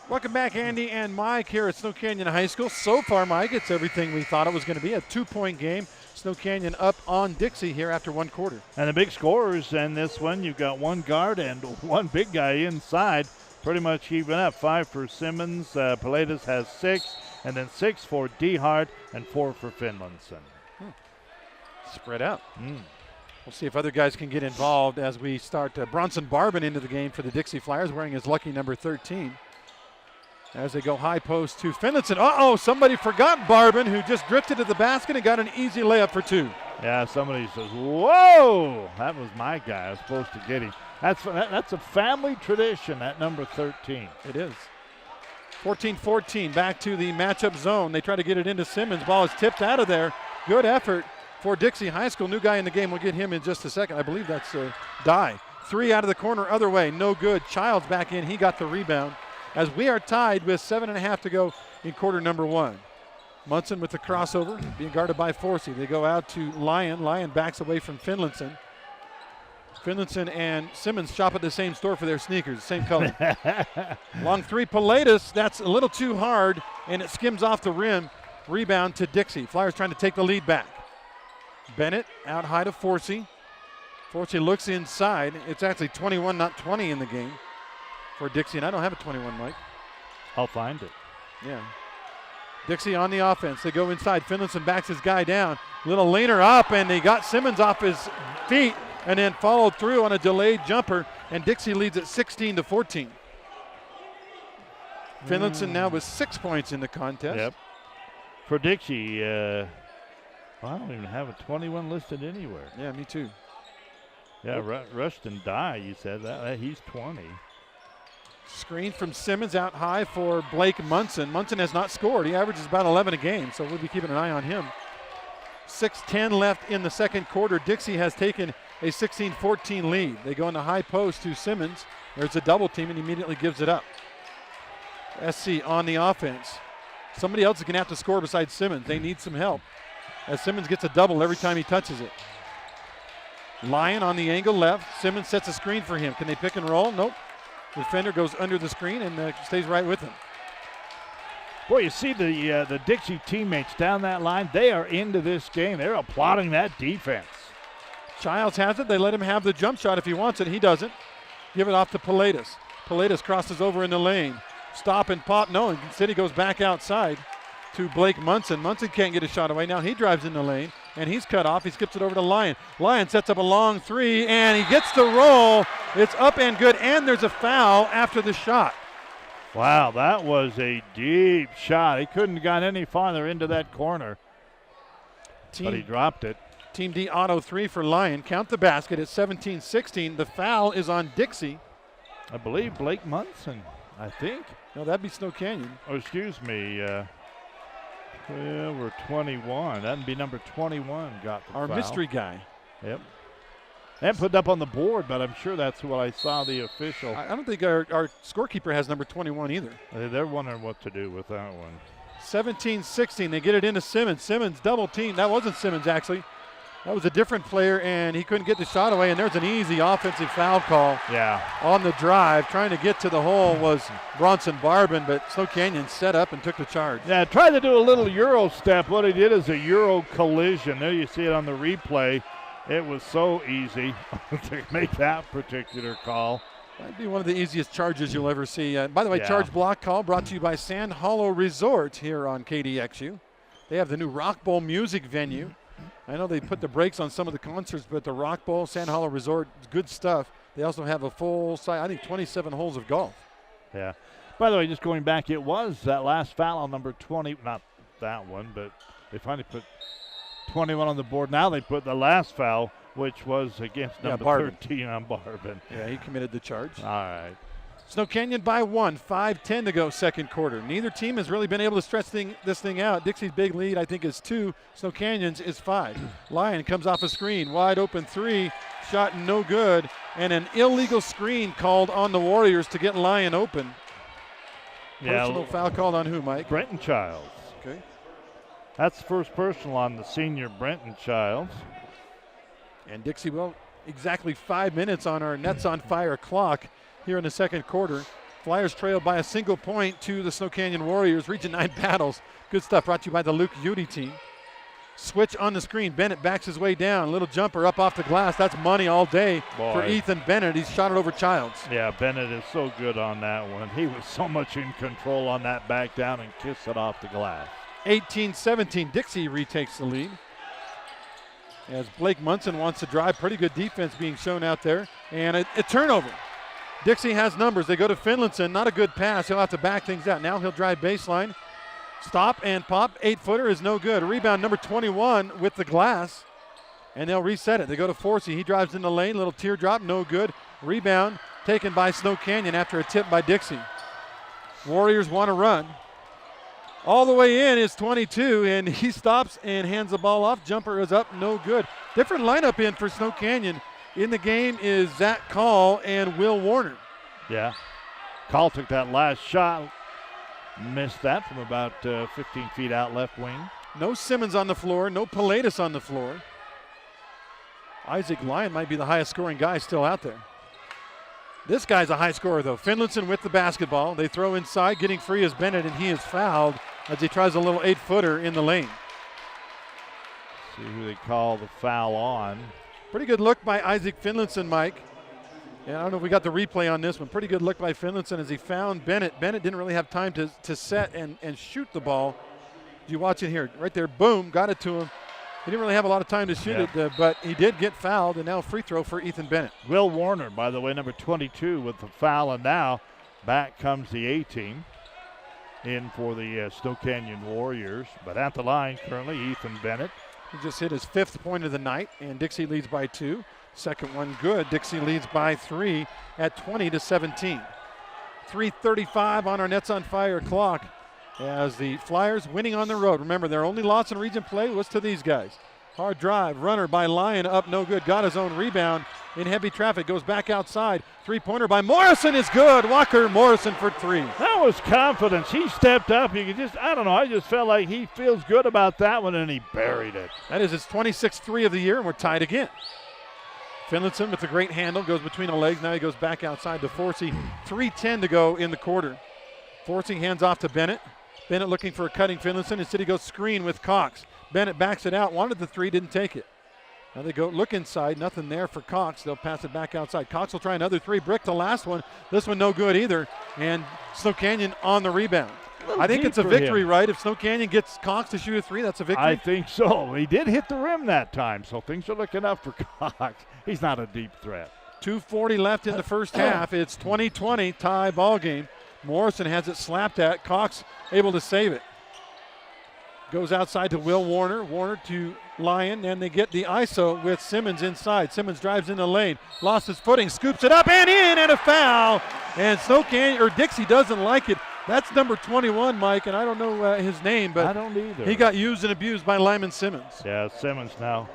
Welcome back, Andy and Mike, here at Snow Canyon High School. So far, Mike, it's everything we thought it was going to be. A 2-point game. Snow Canyon up on Dixie here after one quarter. And the big scorers in this one, you've got one guard and one big guy inside, pretty much even up. 5 for Simmons. Pilatus has 6, and then 6 for DeHart and 4 for Finlandson. Spread out. We'll see if other guys can get involved as we start Bronson Barbin into the game for the Dixie Flyers, wearing his lucky number 13. As they go high post to Finlandson. Somebody forgot Barbin, who just drifted to the basket and got an easy layup for 2. Yeah, somebody says, whoa, that was my guy. I was supposed to get him. That's a family tradition, that number 13. It is. 14-14, back to the matchup zone. They try to get it into Simmons. Ball is tipped out of there. Good effort for Dixie High School. New guy in the game. We'll get him in just a second. I believe that's Dye. 3 out of the corner, other way. No good. Childs back in. He got the rebound. As we are tied with 7.5 to go in quarter number 1. Munson with the crossover, being guarded by Forsey. They go out to Lyon. Lyon backs away from Finlandson. Finlandson and Simmons shop at the same store for their sneakers, same color. Long 3, Pilatus. That's a little too hard, and it skims off the rim. Rebound to Dixie. Flyers trying to take the lead back. Bennett out high to Forsey. Forsey looks inside. It's actually 21, not 20 in the game for Dixie, and I don't have a 21, Mike. I'll find it. Yeah. Dixie on the offense. They go inside. Finlandson backs his guy down. Little leaner up, and they got Simmons off his feet and then followed through on a delayed jumper, and Dixie leads at 16-14. Finlandson now with 6 points in the contest. Yep. For Dixie, I don't even have a 21 listed anywhere. Yeah, me too. Yeah, Rushton Dye, you said that. He's 20. Screen from Simmons out high for Blake Munson. Munson has not scored. He averages about 11 a game, so we'll be keeping an eye on him. 6:10 left in the second quarter. Dixie has taken a 16-14 lead. They go in the high post to Simmons. There's a double team, and he immediately gives it up. SC on the offense. Somebody else is going to have to score besides Simmons. They need some help, as Simmons gets a double every time he touches it. Lyon on the angle left. Simmons sets a screen for him. Can they pick and roll? Nope. Defender goes under the screen and stays right with him. Boy, you see the Dixie teammates down that line. They are into this game. They're applauding that defense. Childs has it. They let him have the jump shot if he wants it. He doesn't. Give it off to Pilatus. Pilatus crosses over in the lane. Stop and pop. No, instead he goes back outside to Blake Munson. Munson can't get a shot away. Now he drives in the lane, and he's cut off. He skips it over to Lyon. Lyon sets up a long 3, and he gets the roll. It's up and good, and there's a foul after the shot. Wow, that was a deep shot. He couldn't have gone any farther into that corner, but he dropped it. Team D auto 3 for Lyon. Count the basket at 17-16. The foul is on Dixie. I believe Blake Munson, I think. No, that'd be Snow Canyon. Oh, excuse me. Well, we're 21. That'd be number 21 got the Our foul. mystery guy. Yep. They haven't put it up on the board, but I'm sure that's what I saw the official. I don't think our scorekeeper has number 21 either. They're wondering what to do with that one. 17-16. They get it into Simmons. Simmons double team. That wasn't Simmons, actually. That was a different player, and he couldn't get the shot away, and there's an easy offensive foul call. Yeah. On the drive. Trying to get to the hole was Bronson Barbin, but Snow Canyon set up and took the charge. Yeah, tried to do a little Euro step. What he did is a Euro collision. There you see it on the replay. It was so easy to make that particular call. That'd be one of the easiest charges you'll ever see. By the way, charge block call brought to you by Sand Hollow Resort here on KDXU. They have the new Rock Bowl music venue I know they put the brakes on some of the concerts, but the Rock Bowl, Sand Hollow Resort, good stuff. They also have a full size, I think 27 holes of golf. Yeah. By the way, just going back, it was that last foul on number 20. Not that one, but they finally put 21 on the board. Now they put the last foul, which was against number 13 on Barbin. Yeah, he committed the charge. All right. Snow Canyon by 1, 5:10 to go second quarter. Neither team has really been able to stretch this thing out. Dixie's big lead, I think, is 2. Snow Canyon's is 5. Lyon comes off a screen, wide open 3, shot no good, and an illegal screen called on the Warriors to get Lyon open. Personal foul called on who, Mike? Brenton Childs. Okay. That's the first personal on the senior Brenton Childs. And Dixie, well, exactly 5 minutes on our Nets on Fire clock here in the second quarter. Flyers trail by a single point to the Snow Canyon Warriors. Region 9 battles. Good stuff brought to you by the Luke Udy team. Switch on the screen. Bennett backs his way down. Little jumper up off the glass. That's money all day for Ethan Bennett. He's shot it over Childs. Yeah, Bennett is so good on that one. He was so much in control on that back down and kiss it off the glass. 18-17. Dixie retakes the lead. As Blake Munson wants to drive. Pretty good defense being shown out there. And a turnover. Dixie has numbers. They go to Finlinson. Not a good pass. He'll have to back things out. Now he'll drive baseline. Stop and pop. 8-footer is no good. Rebound number 21 with the glass. And they'll reset it. They go to Forsey. He drives in the lane. Little teardrop. No good. Rebound taken by Snow Canyon after a tip by Dixie. Warriors want to run. All the way in is 22, and he stops and hands the ball off. Jumper is up. No good. Different lineup in for Snow Canyon. In the game is Zach Call and Will Warner. Yeah. Call took that last shot. Missed that from about 15 feet out left wing. No Simmons on the floor. No Pilatus on the floor. Isaac Lyon might be the highest scoring guy still out there. This guy's a high scorer, though. Finlinson with the basketball. They throw inside. Getting free is Bennett, and he is fouled as he tries a little 8-footer in the lane. See who they call the foul on. Pretty good look by Isaac Finlinson, Mike. And I don't know if we got the replay on this one. Pretty good look by Finlinson as he found Bennett. Bennett didn't really have time to set and shoot the ball. You watch it here. Right there, boom, got it to him. He didn't really have a lot of time to shoot it, but he did get fouled, and now a free throw for Ethan Bennett. Will Warner, by the way, number 22 with the foul, and now back comes the A-team in for the Snow Canyon Warriors. But at the line currently, Ethan Bennett. He just hit his 5th point of the night, and Dixie leads by 2. Second one good. Dixie leads by 3 at 20-17. 3:35 on our Nets on Fire clock as the Flyers winning on the road. Remember, their only loss in region play was to these guys. Hard drive, runner by Lyon, up no good. Got his own rebound in heavy traffic, goes back outside. Three-pointer by Morrison is good. Walker Morrison for 3. That was confidence. He stepped up. You could just, I don't know, I just felt like he feels good about that one, and he buried it. That is his 26th 3 of the year, and we're tied again. Finlinson with a great handle, goes between the legs. Now he goes back outside to Forsey. 3:10 to go in the quarter. Forsey hands off to Bennett. Bennett looking for a cutting Finlinson. Instead he goes screen with Cox. Bennett backs it out, wanted the 3, didn't take it. Now they go look inside, nothing there for Cox. They'll pass it back outside. Cox will try another 3, brick the last one. This one no good either, and Snow Canyon on the rebound. I think it's a victory, right? If Snow Canyon gets Cox to shoot a 3, that's a victory. I think so. He did hit the rim that time, so things are looking up for Cox. He's not a deep threat. 2:40 left in the first half. It's 20-20 tie ball game. Morrison has it slapped at. Cox able to save it. Goes outside to Will Warner. Warner to Lyon, and they get the ISO with Simmons inside. Simmons drives in the lane. Lost his footing, scoops it up and in, and a foul. And Snow Canyon, or Dixie doesn't like it. That's number 21, Mike, and I don't know his name, but I don't either. He got used and abused by Lyman Simmons. Yeah, Simmons now.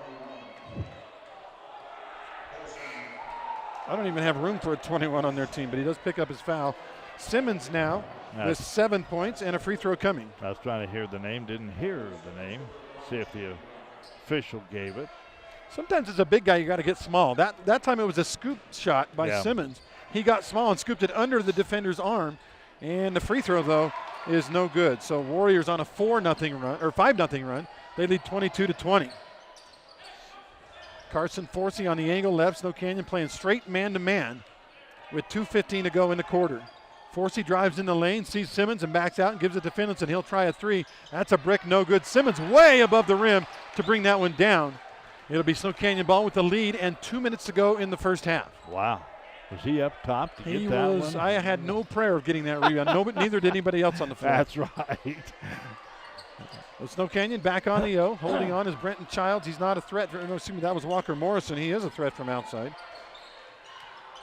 I don't even have room for a 21 on their team, but he does pick up his foul. Simmons now with 7 points and a free throw coming. I was trying to hear the name, didn't hear the name. See if the official gave it. Sometimes as a big guy, you got to get small. That time it was a scoop shot by Simmons. He got small and scooped it under the defender's arm. And the free throw, though, is no good. So Warriors on a 4-0 run, or 5-0 run. They lead 22-20. Carson Forsey on the angle left. Snow Canyon playing straight man-to-man with 2:15 to go in the quarter. Forsey drives in the lane, sees Simmons and backs out and gives it to Finlinson. He'll try a 3. That's a brick, no good. Simmons way above the rim. to bring that one down. It'll be Snow Canyon ball with the lead and 2 minutes to go in the first half. Wow. Was he up top to He get that was. one? I had no prayer of getting that rebound. No, but neither did anybody else on the floor. That's right. Well, Snow Canyon back on the O. Holding on is Brenton Childs. He's not a threat. No, excuse me, that was Walker Morrison. He is a threat from outside.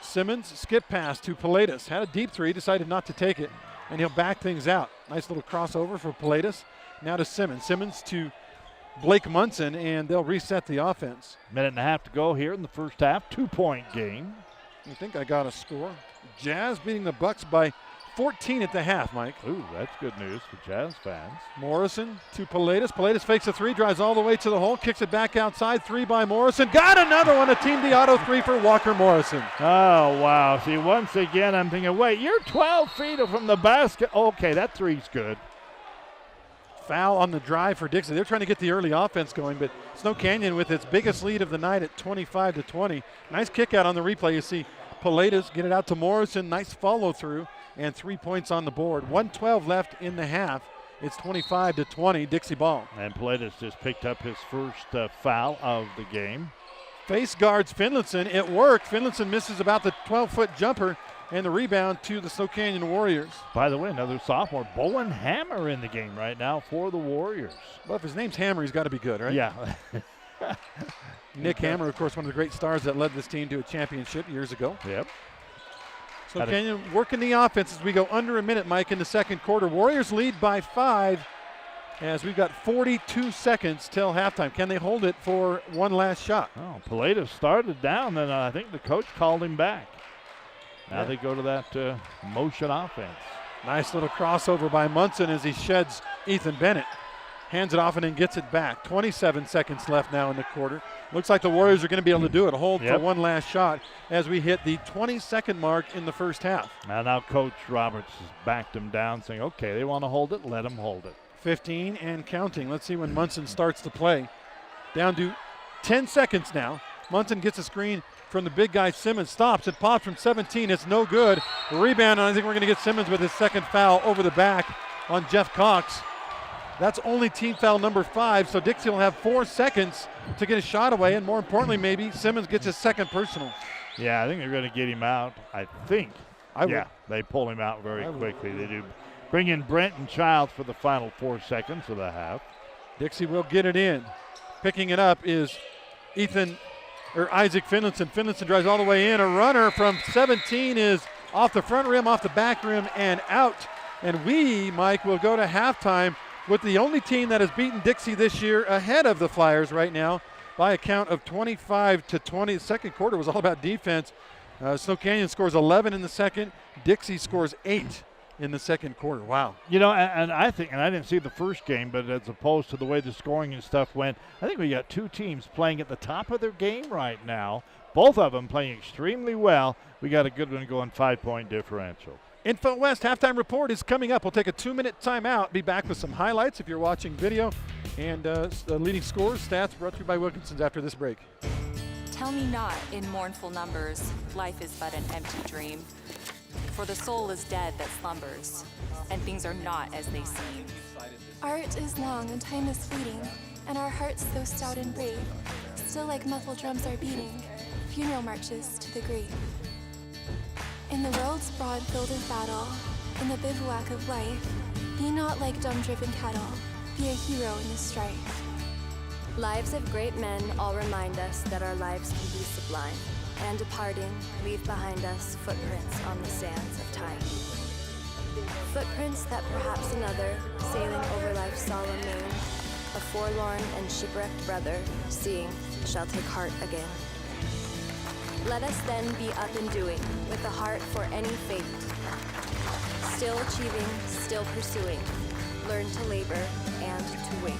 Simmons, skip pass to Pilatus. Had a deep three, decided not to take it, and he'll back things out. Nice little crossover for Pilatus. Now to Simmons. Simmons to Blake Munson, and they'll reset the offense. Minute and a half to go here in the first half. 2-point game. I think I got a score. Jazz beating the Bucks by 14 at the half, Mike. Ooh, that's good news for Jazz fans. Morrison to Pilatus. Pilatus fakes a three, drives all the way to the hole, kicks it back outside. Three by Morrison. Got another one, a team the auto three for Walker Morrison. Oh, wow. See, once again, I'm thinking, wait, you're 12 feet from the basket. Okay, that three's good. Foul on the drive for Dixie. They're trying to get the early offense going, but Snow Canyon with its biggest lead of the night at 25-20. Nice kick out on the replay. You see Pilatus get it out to Morrison. Nice follow through. And 3 points on the board. 1:12 left in the half. It's 25-20, Dixie ball. And Pilatus just picked up his first foul of the game. Face guards Finlayson. It worked. Finlayson misses about the 12-foot jumper, and the rebound to the Snow Canyon Warriors. By the way, another sophomore, Bowen Hammer, in the game right now for the Warriors. Well, if his name's Hammer, he's got to be good, right? Yeah. Nick Hammer, of course, one of the great stars that led this team to a championship years ago. Yep. So Canyon working the offense as we go under a minute, Mike, in the second quarter. Warriors lead by 5 as we've got 42 seconds till halftime. Can they hold it for one last shot? Oh, Pilatus started down, and I think the coach called him back. Now they go to that motion offense. Nice little crossover by Munson as he sheds Ethan Bennett. Hands it off and then gets it back. 27 seconds left now in the quarter. Looks like the Warriors are going to be able to do it. Hold for one last shot as we hit the 20-second mark in the first half. Now Coach Roberts has backed him down, saying, okay, they want to hold it, let them hold it. 15 and counting. Let's see when Munson starts to play. Down to 10 seconds now. Munson gets a screen from the big guy Simmons. Stops. It pops from 17. It's no good. The rebound, and I think we're going to get Simmons with his second foul over the back on Jeff Cox. That's only team foul number 5, so Dixie will have 4 seconds to get a shot away, and more importantly, maybe Simmons gets his second personal. Yeah, I think they're going to get him out. I think. They pull him out very quickly. They do. Bring in Brenton Childs for the final 4 seconds of the half. Dixie will get it in. Picking it up is Isaac Finlayson. Finlayson drives all the way in. A runner from 17 is off the front rim, off the back rim, and out. And we, Mike, will go to halftime with the only team that has beaten Dixie this year ahead of the Flyers right now by a count of 25-20. The second quarter was all about defense. Snow Canyon scores 11 in the second. Dixie scores 8 in the second quarter. Wow. You know, and I think, and I didn't see the first game, but as opposed to the way the scoring and stuff went, I think we got two teams playing at the top of their game right now. Both of them playing extremely well. We got a good one going, 5-point differential. Info West halftime report is coming up. We'll take a 2-minute timeout. Be back with some highlights if you're watching video, and leading scores, stats brought to you by Wilkinson's after this break. Tell me not in mournful numbers, life is but an empty dream. For the soul is dead that slumbers, and things are not as they seem. Art is long and time is fleeting, and our hearts though stout and brave, still like muffled drums are beating, funeral marches to the grave. In the world's broad field of battle, in the bivouac of life, be not like dumb-driven cattle, be a hero in the strife. Lives of great men all remind us that our lives can be sublime, and departing, leave behind us footprints on the sands of time. Footprints that perhaps another, sailing over life's solemn main, a forlorn and shipwrecked brother, seeing, shall take heart again. Let us then be up and doing, with a heart for any fate. Still achieving, still pursuing, learn to labor and to wait.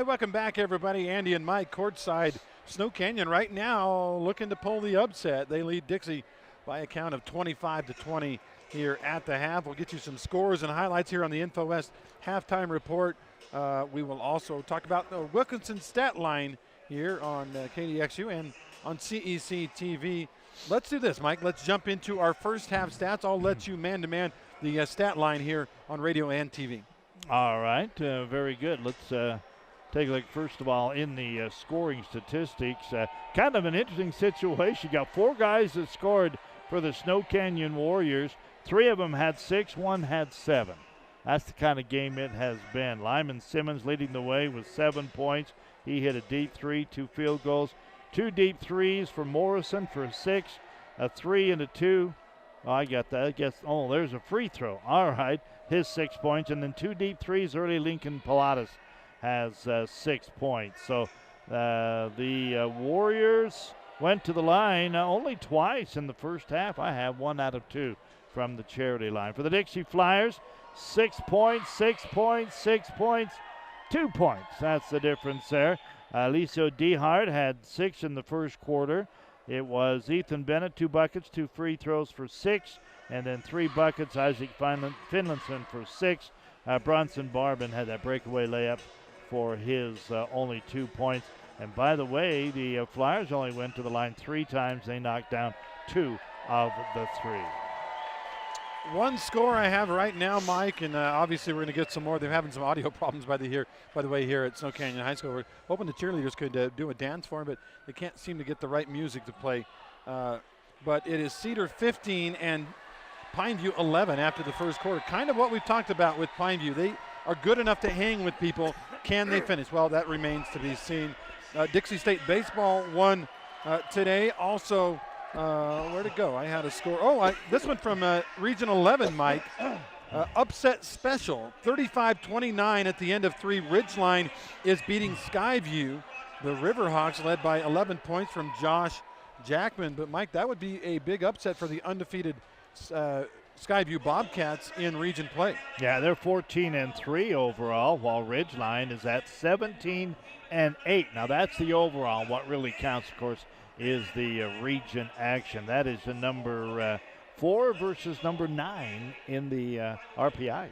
Hey, welcome back, everybody. Andy and Mike courtside. Snow Canyon right now looking to pull the upset. They lead Dixie by a count of 25-20 here at the half. We'll get you some scores and highlights here on the InfoWest halftime report. We will also talk about the Wilkinson stat line here on KDXU and on CEC TV. Let's do this, Mike. Let's jump into our first half stats. I'll let you man-to-man the stat line here on radio and TV. All right, very good. Let's take a look, first of all, in the scoring statistics. Kind of an interesting situation. You got 4 guys that scored for the Snow Canyon Warriors. 3 of them had 6, 1 had 7. That's the kind of game it has been. Lyman Simmons leading the way with 7 points. He hit a deep 3, 2 field goals. 2 deep threes for Morrison for 6, a 3 and a 2. Oh, I got that. I guess, there's a free throw. All right, his 6 points. And then 2 deep threes, early Lincoln Pilatus has 6 points. So the Warriors went to the line only twice in the first half. I have 1 out of 2 from the charity line. For the Dixie Flyers, 6 points, 6 points, 6 points, 2 points. That's the difference there. Liso Dehart had 6 in the first quarter. It was Ethan Bennett, 2 buckets, 2 free throws for 6, and then 3 buckets. Isaac Finlinson for 6. Bronson Barbin had that breakaway layup for his only 2 points. And by the way, the Flyers only went to the line 3 times. They knocked down 2 of the 3. One score I have right now, Mike, and obviously we're going to get some more. They're having some audio problems by the way here at Snow Canyon High School. We're hoping the cheerleaders could do a dance for them, but they can't seem to get the right music to play. But it is Cedar 15 and Pineview 11 after the first quarter. Kind of what we've talked about with Pineview. They are good enough to hang with people. Can they finish? Well, that remains to be seen. Dixie State baseball won today. Also, where'd it go? I had a score. This one from Region 11, Mike. Upset special, 35-29 at the end of 3. Ridgeline is beating Skyview. The Riverhawks led by 11 points from Josh Jackman. But, Mike, that would be a big upset for the undefeated Skyview Bobcats in region play. Yeah, they're 14-3 overall, while Ridgeline is at 17-8. Now, that's the overall. What really counts, of course, is the region action. That is the number 4 versus number 9 in the RPIs.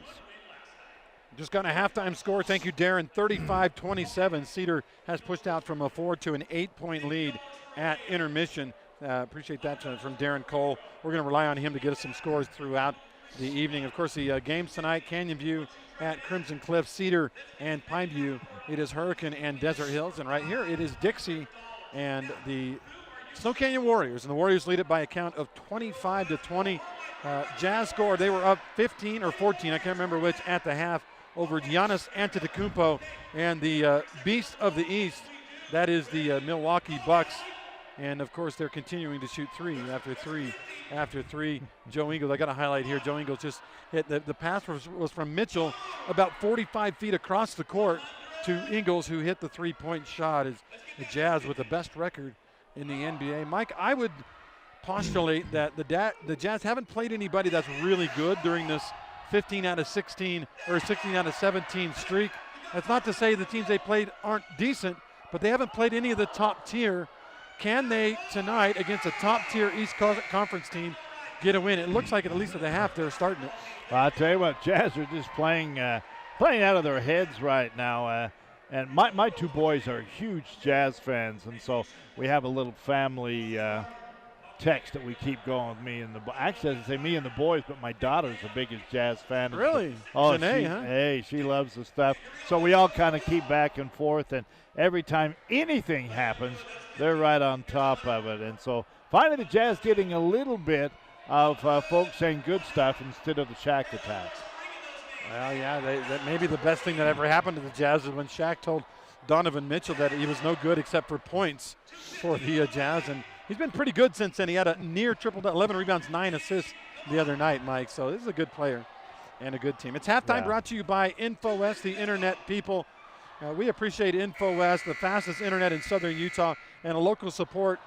Just got a halftime score. Thank you, Darren. 35-27. Cedar has pushed out from a 4 to an 8-point lead at intermission. Appreciate that from Darren Cole. We're going to rely on him to get us some scores throughout the evening. Of course, the games tonight, Canyon View at Crimson Cliff, Cedar and Pineview. It is Hurricane and Desert Hills. And right here, it is Dixie and the Snow Canyon Warriors. And the Warriors lead it by a count of 25-20. Jazz scored. They were up 15 or 14, I can't remember which, at the half over Giannis Antetokounmpo and the Beast of the East. That is the Milwaukee Bucks. And, of course, they're continuing to shoot 3 after 3 after 3. Joe Ingles, I got a highlight here. Joe Ingles just hit the pass was from Mitchell about 45 feet across the court to Ingles, who hit the 3-point shot. Is the Jazz with the best record in the NBA. Mike, I would postulate that the Jazz haven't played anybody that's really good during this 15 out of 16 or 16 out of 17 streak. That's not to say the teams they played aren't decent, but they haven't played any of the top tier. Can they tonight against a top-tier East Conference team get a win? It looks like at least at the half they're starting it. Well, I'll tell you what, Jazz are just playing out of their heads right now. And my 2 boys are huge Jazz fans, and so we have a little family text that we keep going with me and actually, I say me and the boys, but my daughter's the biggest Jazz fan. Really? Oh, Janae, huh? Hey, she loves the stuff. So we all kind of keep back and forth, and every time anything happens, they're right on top of it. And so finally the Jazz getting a little bit of folks saying good stuff instead of the Shaq attacks. Well, yeah, that may be the best thing that ever happened to the Jazz is when Shaq told Donovan Mitchell that he was no good except for points for the Jazz. And he's been pretty good since then. He had a near triple, 11 rebounds, 9 assists the other night, Mike. So this is a good player and a good team. It's halftime brought to you by InfoWest, the internet people. We appreciate InfoWest, the fastest internet in southern Utah, and a local support.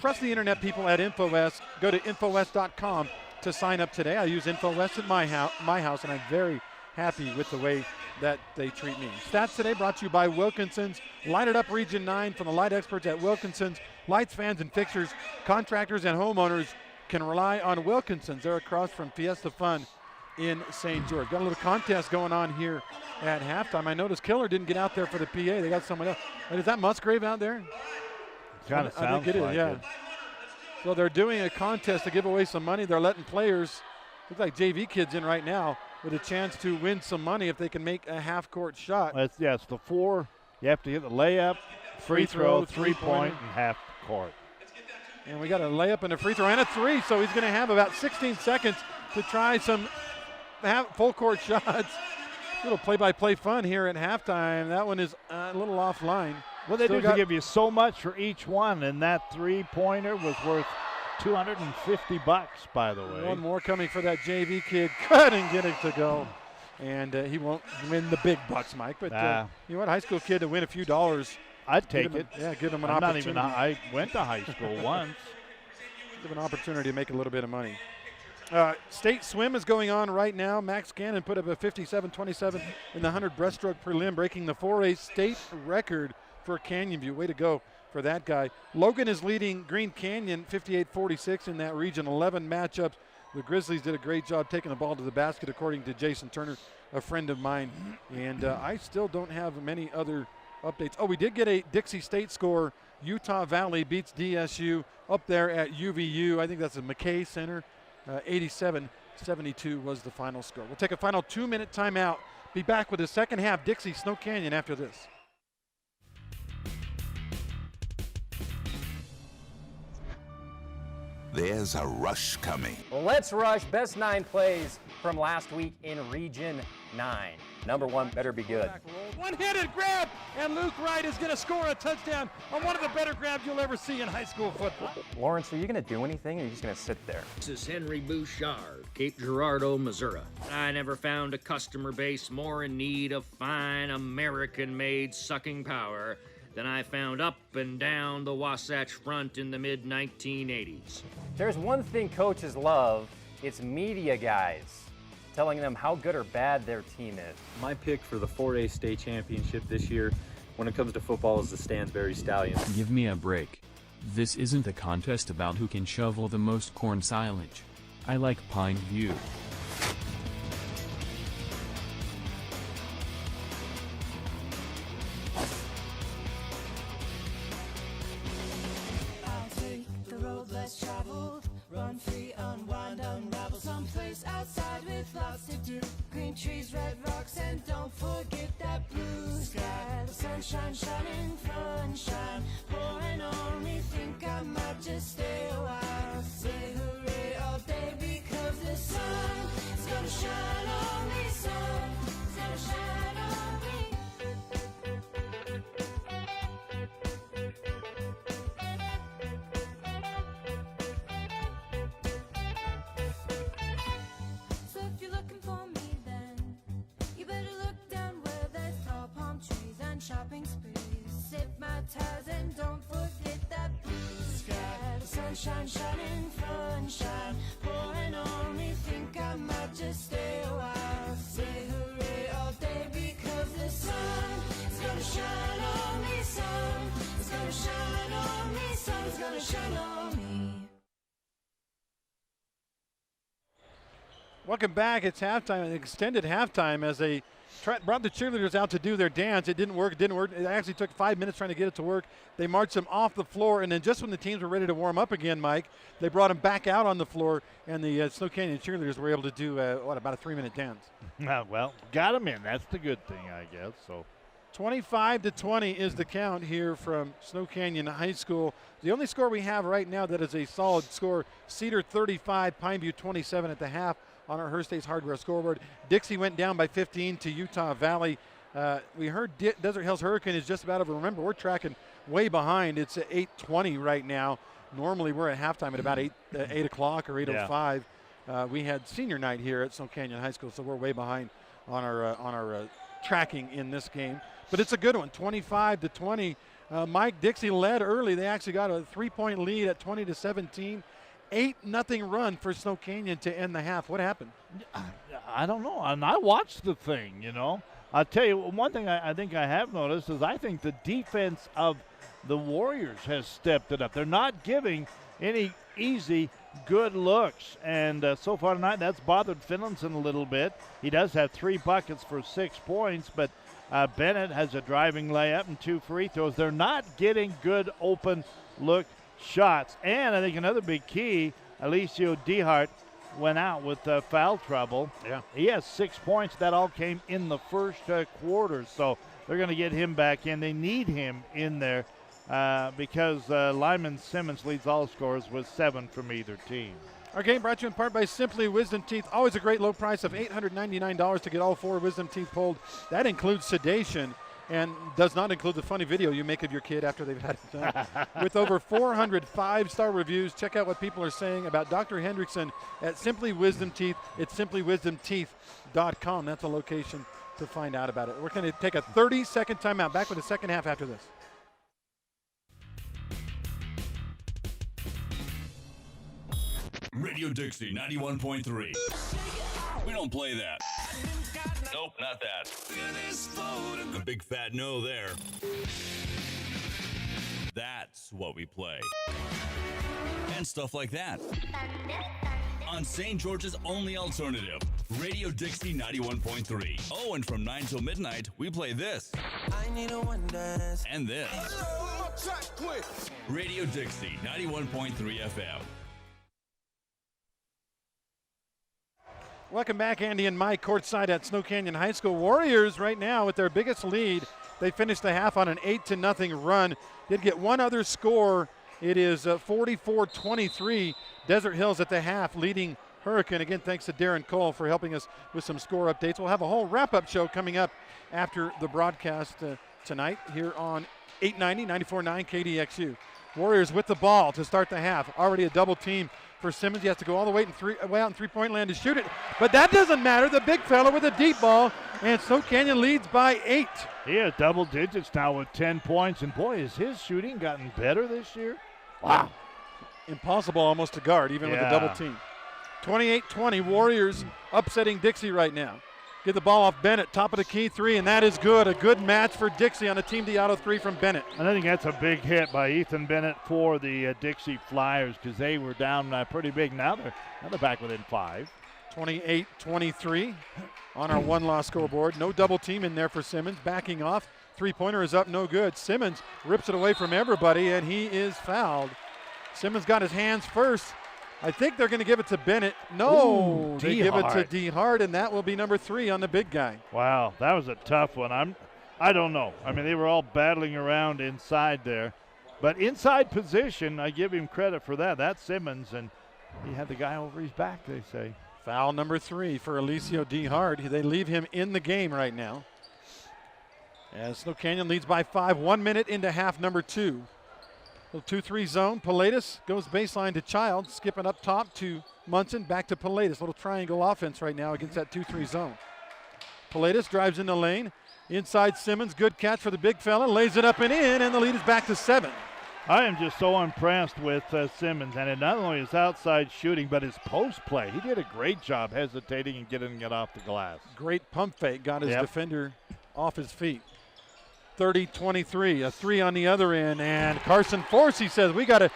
Trust the internet people at InfoWest. Go to InfoWest.com to sign up today. I use InfoWest at my house, and I'm very happy with the way that they treat me. Stats today brought to you by Wilkinson's. Light it up Region 9 from the light experts at Wilkinson's. Lights, fans, and fixtures. Contractors and homeowners can rely on Wilkinson's. They're across from Fiesta Fun in St. George. Got a little contest going on here at halftime. I noticed Killer didn't get out there for the PA. They got someone else. Wait, is that Musgrave out there? Kind of sounds think it is, like yeah. it. So they're doing a contest to give away some money. They're letting players, look like JV kids in right now, with a chance to win some money if they can make a half-court shot. It's the 4. You have to hit the layup, free throw, three-point, and half court. And we got a layup and a free throw and a 3, so he's going to have about 16 seconds to try some full-court shots. Little play-by-play fun here at halftime. That one is a little offline. What they do is they give you so much for each one, and that three-pointer was worth $250, by the way. One more coming for that JV kid. Couldn't get it to go. And he won't win the big bucks, Mike. But you know what? High school kid to win a few dollars. I'd take it. Give him an I'm opportunity. I went to high school once. Give an opportunity to make a little bit of money. State swim is going on right now. Max Gannon put up a 57-27 in the 100 breaststroke prelim, breaking the 4A state record for Canyon View. Way to go for that guy. Logan is leading Green Canyon 58-46 in that Region 11 matchups. The Grizzlies did a great job taking the ball to the basket, according to Jason Turner, a friend of mine. And I still don't have many other updates. Oh, we did get a Dixie State score. Utah Valley beats DSU up there at UVU. I think that's a McKay Center. 87-72 was the final score. We'll take a final 2-minute timeout. Be back with the second half. Dixie Snow Canyon after this. There's a rush coming. Let's rush best 9 plays from last week in Region 9. Number 1 better be good. One-handed grab, and Luke Wright is going to score a touchdown on one of the better grabs you'll ever see in high school football. Lawrence, are you going to do anything, or are you just going to sit there? This is Henry Bouchard, Cape Girardeau, Missouri. I never found a customer base more in need of fine American-made sucking power than I found up and down the Wasatch Front in the mid-1980s. There's one thing coaches love, it's media guys telling them how good or bad their team is. My pick for the 4A state championship this year when it comes to football is the Stansbury Stallions. Give me a break. This isn't a contest about who can shovel the most corn silage. I like Pine View. I'll take the road less traveled, run free, unwind, unravel someplace outside with lots to do. Green trees, red rocks, and don't forget that blue sky. The sunshine shining, sunshine pouring on me. Think I might just stay a while. Say hooray all day because the sun is gonna shine on me. Sun is gonna shine on me. So if you're looking for me, then you better look down where there's tall palm trees and shopping sprees. Sip my ties and don't forget that blue sky. The sunshine shining, sunshine pouring on me. Think I might just stay a while. Say hooray all day because the sun is gonna shine on me. Sun is gonna shine on me. Sun's gonna shine on me. Welcome back. It's halftime, an extended halftime as they brought the cheerleaders out to do their dance. It didn't work. It actually took 5 minutes trying to get it to work. They marched them off the floor, and then just when the teams were ready to warm up again, Mike, they brought them back out on the floor, and the Snow Canyon cheerleaders were able to do, about a 3-minute dance. Well, got them in. That's the good thing, I guess. So 25-20 is the count here from Snow Canyon High School. The only score we have right now that is a solid score, Cedar 35, Pineview 27 at the half on our Hearst State's Hardware scoreboard. Dixie went down by 15 to Utah Valley. We heard Desert Hills Hurricane is just about over. Remember, we're tracking way behind. It's at 8:20 right now. Normally, we're at halftime at about 8 o'clock or 8:05. We had senior night here at Snow Canyon High School, so we're way behind on our tracking in this game. But it's a good one, 25-20. Mike, Dixie led early. They actually got a 3-point lead at 20-17. 8-0 run for Snow Canyon to end the half. What happened? I don't know. And I watched the thing, you know. I'll tell you, one thing I think I have noticed is I think the defense of the Warriors has stepped it up. They're not giving any easy, good looks. And so far tonight, that's bothered Finlinson a little bit. He does have 3 buckets for 6 points, but Bennett has a driving layup and 2 free throws. They're not getting good open look shots. And I think another big key, Alessio Dehart went out with foul trouble. Yeah. He has 6 points. That all came in the first quarter. So they're going to get him back in. They need him in there because Lyman Simmons leads all scorers with 7 from either team. Our game brought to you in part by Simply Wisdom Teeth. Always a great low price of $899 to get all 4 wisdom teeth pulled. That includes sedation and does not include the funny video you make of your kid after they've had it done. With over 400 5-star reviews, check out what people are saying about Dr. Hendrickson at Simply Wisdom Teeth. It's simplywisdomteeth.com. That's a location to find out about it. We're going to take a 30-second timeout. Back with the second half after this. Radio Dixie 91.3. We don't play that. Nope, not that. A big fat no there. That's what we play. And stuff like that. On St. George's only alternative, Radio Dixie 91.3. Oh, and from 9 till midnight, we play this. I need a one dance. And this. Radio Dixie 91.3 FM. Welcome back, Andy and Mike, courtside at Snow Canyon High School. Warriors right now with their biggest lead. They finished the half on an 8-0 run. Did get one other score. It is 44-23. Desert Hills at the half leading Hurricane. Again, thanks to Darren Cole for helping us with some score updates. We'll have a whole wrap-up show coming up after the broadcast tonight here on 890, 94.9 KDXU. Warriors with the ball to start the half. Already a double team for Simmons. He has to go all the way out in three-point land to shoot it. But that doesn't matter. The big fella with a deep ball, and Snow Canyon leads by 8. He has double digits now with 10 points. And, boy, has his shooting gotten better this year. Wow. Impossible almost to guard, even with a double team. 28-20, Warriors upsetting Dixie right now. Get the ball off Bennett, top of the key, 3, and that is good. A good match for Dixie on a Team Diato 3 from Bennett. And I think that's a big hit by Ethan Bennett for the Dixie Flyers because they were down pretty big. Now they're back within 5. 28-23 on our one-loss scoreboard. No double team in there for Simmons. Backing off. Three-pointer is up, no good. Simmons rips it away from everybody, and he is fouled. Simmons got his hands first. I think they're going to give it to Bennett. No, they give it to Dehart, and that will be number 3 on the big guy. Wow, that was a tough one. I don't know. I mean, they were all battling around inside there. But inside position, I give him credit for that. That's Simmons, and he had the guy over his back, they say. Foul number 3 for Alessio Dehart. They leave him in the game right now. As Snow Canyon leads by 5, 1 minute into half number 2. Little 2-3 zone. Pilatus goes baseline to Child, skipping up top to Munson, back to Pilatus. Little triangle offense right now against that 2-3 zone. Pilatus drives in the lane. Inside Simmons, good catch for the big fella, lays it up and in, and the lead is back to 7. I am just so impressed with Simmons, and not only his outside shooting, but his post play. He did a great job hesitating and getting it off the glass. Great pump fake, got his defender off his feet. 30-23, a 3 on the other end, and Carson Forsey says we gotta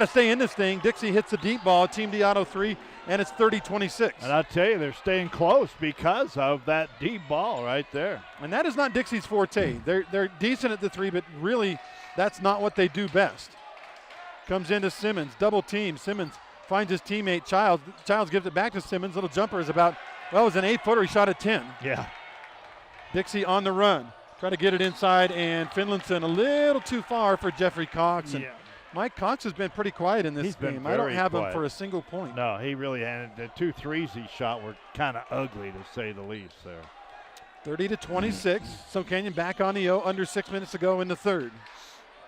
stay in this thing. Dixie hits the deep ball, Team Diato 3, and it's 30-26. And I'll tell you, they're staying close because of that deep ball right there. And that is not Dixie's forte. They're decent at the 3, but really that's not what they do best. Comes into Simmons, double team. Simmons finds his teammate Childs. Childs gives it back to Simmons. Little jumper is about, well, it was an 8-footer. He shot at 10. Yeah. Dixie on the run. Try to get it inside, and Finlinson a little too far for Jeffrey Cox. And Mike Cox has been pretty quiet in this game. I don't have him for a single point. No, he really had. The 2 threes he shot were kind of ugly, to say the least there. 30-26. Snow Canyon back on the O, under 6 minutes to go in the third.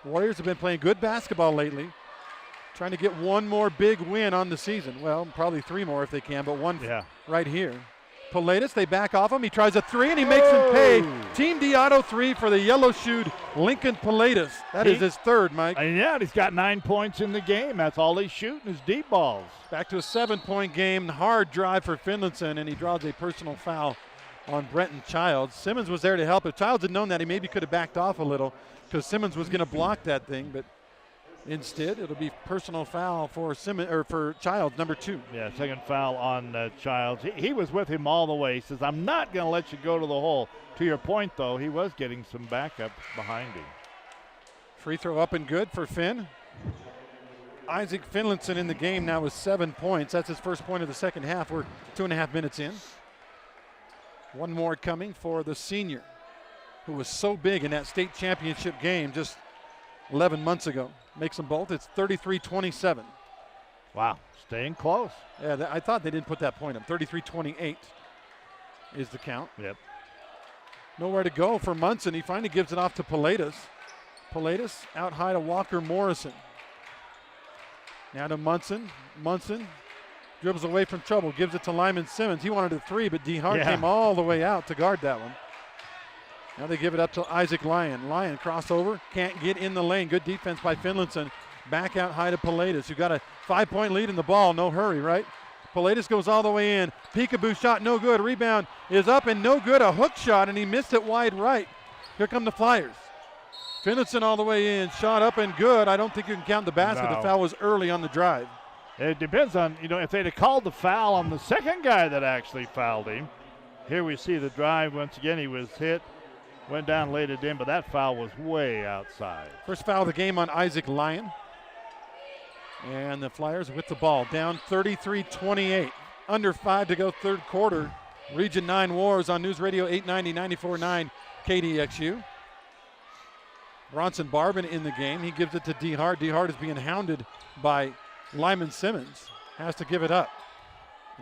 Warriors have been playing good basketball lately. Trying to get one more big win on the season. Well, probably 3 more if they can, but one right here. Pilatus, they back off him. He tries a 3, and he makes him pay. Team Diato 3 for the yellow-shoed Lincoln Pilatus. That is his 3rd, Mike. And he's got 9 points in the game. That's all he's shooting is deep balls. Back to a 7-point game. Hard drive for Finlinson, and he draws a personal foul on Brenton Childs. Simmons was there to help. If Childs had known that, he maybe could have backed off a little because Simmons was going to block that thing, but instead it'll be personal foul for for Childs, number 2. Yeah, second foul on Childs. He was with him all the way. He says, I'm not going to let you go to the hole. To your point, though, he was getting some backup behind him. Free throw up and good for Finn. Isaac Finlinson in the game now with 7 points. That's his first point of the second half. We're 2.5 minutes in. One more coming for the senior, who was so big in that state championship game just 11 months ago. Makes them both. It's 33-27. Wow, staying close. Yeah, I thought they didn't put that point up. 33-28 is the count. Yep. Nowhere to go for Munson. He finally gives it off to Pilatus. Pilatus out high to Walker Morrison. Now to Munson. Munson dribbles away from trouble, gives it to Lyman Simmons. He wanted a 3, but D. Hart came all the way out to guard that one. Now they give it up to Isaac Lyon. Lyon crossover, can't get in the lane. Good defense by Finlinson. Back out high to Pilatus, who got a 5-point lead in the ball. No hurry, right? Pilatus goes all the way in. Peekaboo shot, no good. Rebound is up and no good. A hook shot, and he missed it wide right. Here come the Flyers. Finlinson all the way in, shot up and good. I don't think you can count the basket. No. The foul was early on the drive. It depends on, if they'd have called the foul on the second guy that actually fouled him. Here we see the drive. Once again, he was hit, went down, laid it in, but that foul was way outside. First foul of the game on Isaac Lyon. And the Flyers with the ball, down 33-28. Under 5 to go third quarter. Region 9 Wars on News Radio 890, 94.9 KDXU. Bronson Barbin in the game. He gives it to D. Hart. D. Hart is being hounded by Lyman Simmons. Has to give it up.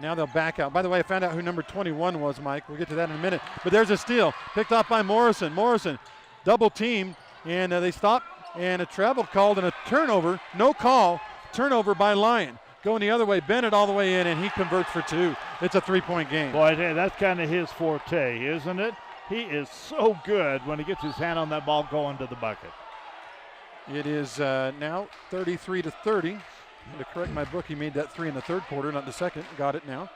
Now they'll back out. By the way, I found out who number 21 was, Mike. We'll get to that in a minute. But there's a steal. Picked off by Morrison. Morrison double teamed, and they stop. And a travel called and a turnover. No call. Turnover by Lyon. Going the other way. Bennett all the way in, and he converts for 2. It's a 3-point game. Boy, that's kind of his forte, isn't it? He is so good when he gets his hand on that ball going to the bucket. It is now 33-30. To correct my book, he made that 3 in the third quarter, not the second. Got it now.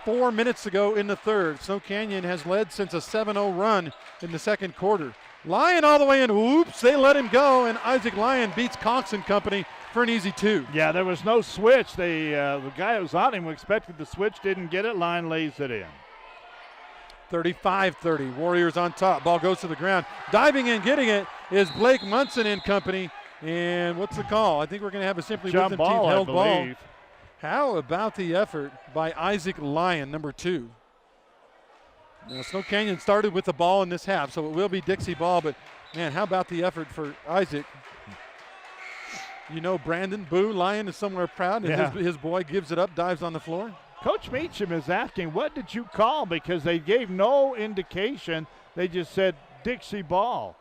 4 minutes to go in the third. Snow Canyon has led since a 7-0 run in the second quarter. Lyon all the way in. Oops, they let him go, and Isaac Lyon beats Cox and company for an easy 2. Yeah, there was no switch. The guy who was on him expected the switch, didn't get it. Lyon lays it in. 35-30. Warriors on top. Ball goes to the ground. Diving in, getting it is Blake Munson and company. And what's the call? I think we're going to have a Simply jump Wisdom ball, team held I believe. ball. How about the effort by Isaac Lyon, number 2? Now, Snow Canyon started with the ball in this half, so it will be Dixie ball. But, man, how about the effort for Isaac? Brandon Boo Lyon is somewhere proud, and his boy gives it up, dives on the floor. Coach Meacham is asking, what did you call? Because they gave no indication. They just said Dixie ball.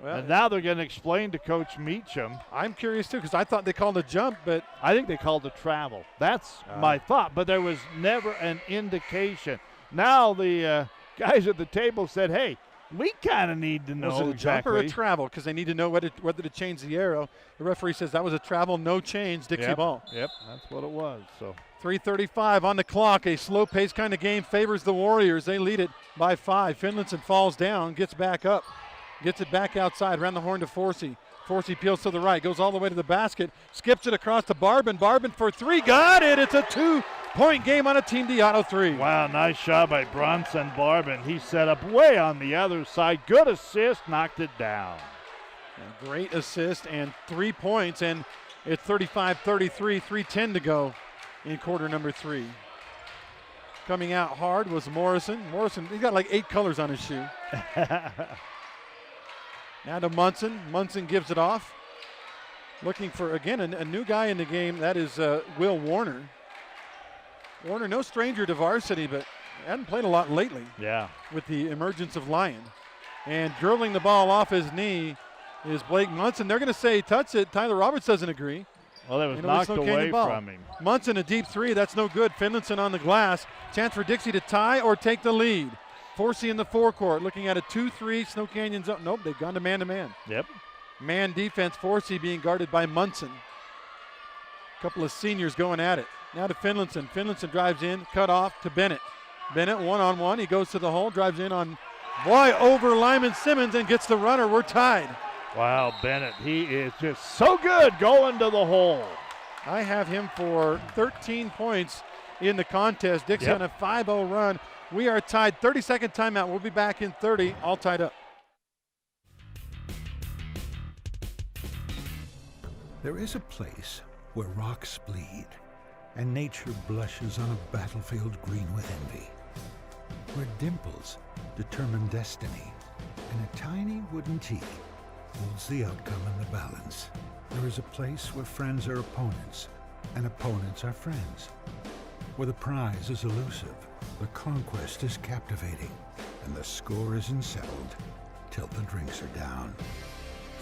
Well, and now they're going to explain to Coach Meacham. I'm curious, too, because I thought they called a jump, but I think they called a travel. That's my thought, but there was never an indication. Now the guys at the table said, hey, we kind of need to know was it a exactly. jump or a travel? Because they need to know whether to change the arrow. The referee says that was a travel, no change, Dixie ball. Yep, that's what it was. So 3:35 on the clock. A slow-paced kind of game favors the Warriors. They lead it by 5. Finlinson falls down, gets back up, gets it back outside, around the horn to Forsey. Forsey peels to the right, goes all the way to the basket, skips it across to Barbin. Barbin for 3, got it. It's a 2-point game on a Team Diato 3. Wow, nice shot by Bronson Barbin. He set up way on the other side. Good assist, knocked it down. A great assist and 3 points, and it's 35-33, 3:10 to go in quarter number 3. Coming out hard was Morrison. Morrison, he's got like 8 colors on his shoe. Now to Munson. Munson gives it off. Looking for, again, a new guy in the game. That is Will Warner. Warner, no stranger to varsity, but hadn't played a lot lately. Yeah. With the emergence of Lyon. And dribbling the ball off his knee is Blake Munson. They're going to say he touched it. Tyler Roberts doesn't agree. Well, that was knocked away from him. Munson a deep 3. That's no good. Finlinson on the glass. Chance for Dixie to tie or take the lead. Forsey in the forecourt, looking at a 2-3. Snow Canyon's up. Nope, they've gone to man-to-man. Yep. Man defense, Forsey being guarded by Munson. A couple of seniors going at it. Now to Finlinson. Finlinson drives in, cut off to Bennett. Bennett one-on-one. He goes to the hole, drives in on, over Lyman Simmons and gets the runner. We're tied. Wow, Bennett, he is just so good going to the hole. I have him for 13 points in the contest. Dixie on a 5-0 run. We are tied. 30-second timeout. We'll be back in 30, all tied up. There is a place where rocks bleed and nature blushes on a battlefield green with envy, where dimples determine destiny and a tiny wooden tee holds the outcome in the balance. There is a place where friends are opponents and opponents are friends, where the prize is elusive, the conquest is captivating, and the score isn't settled till the drinks are down.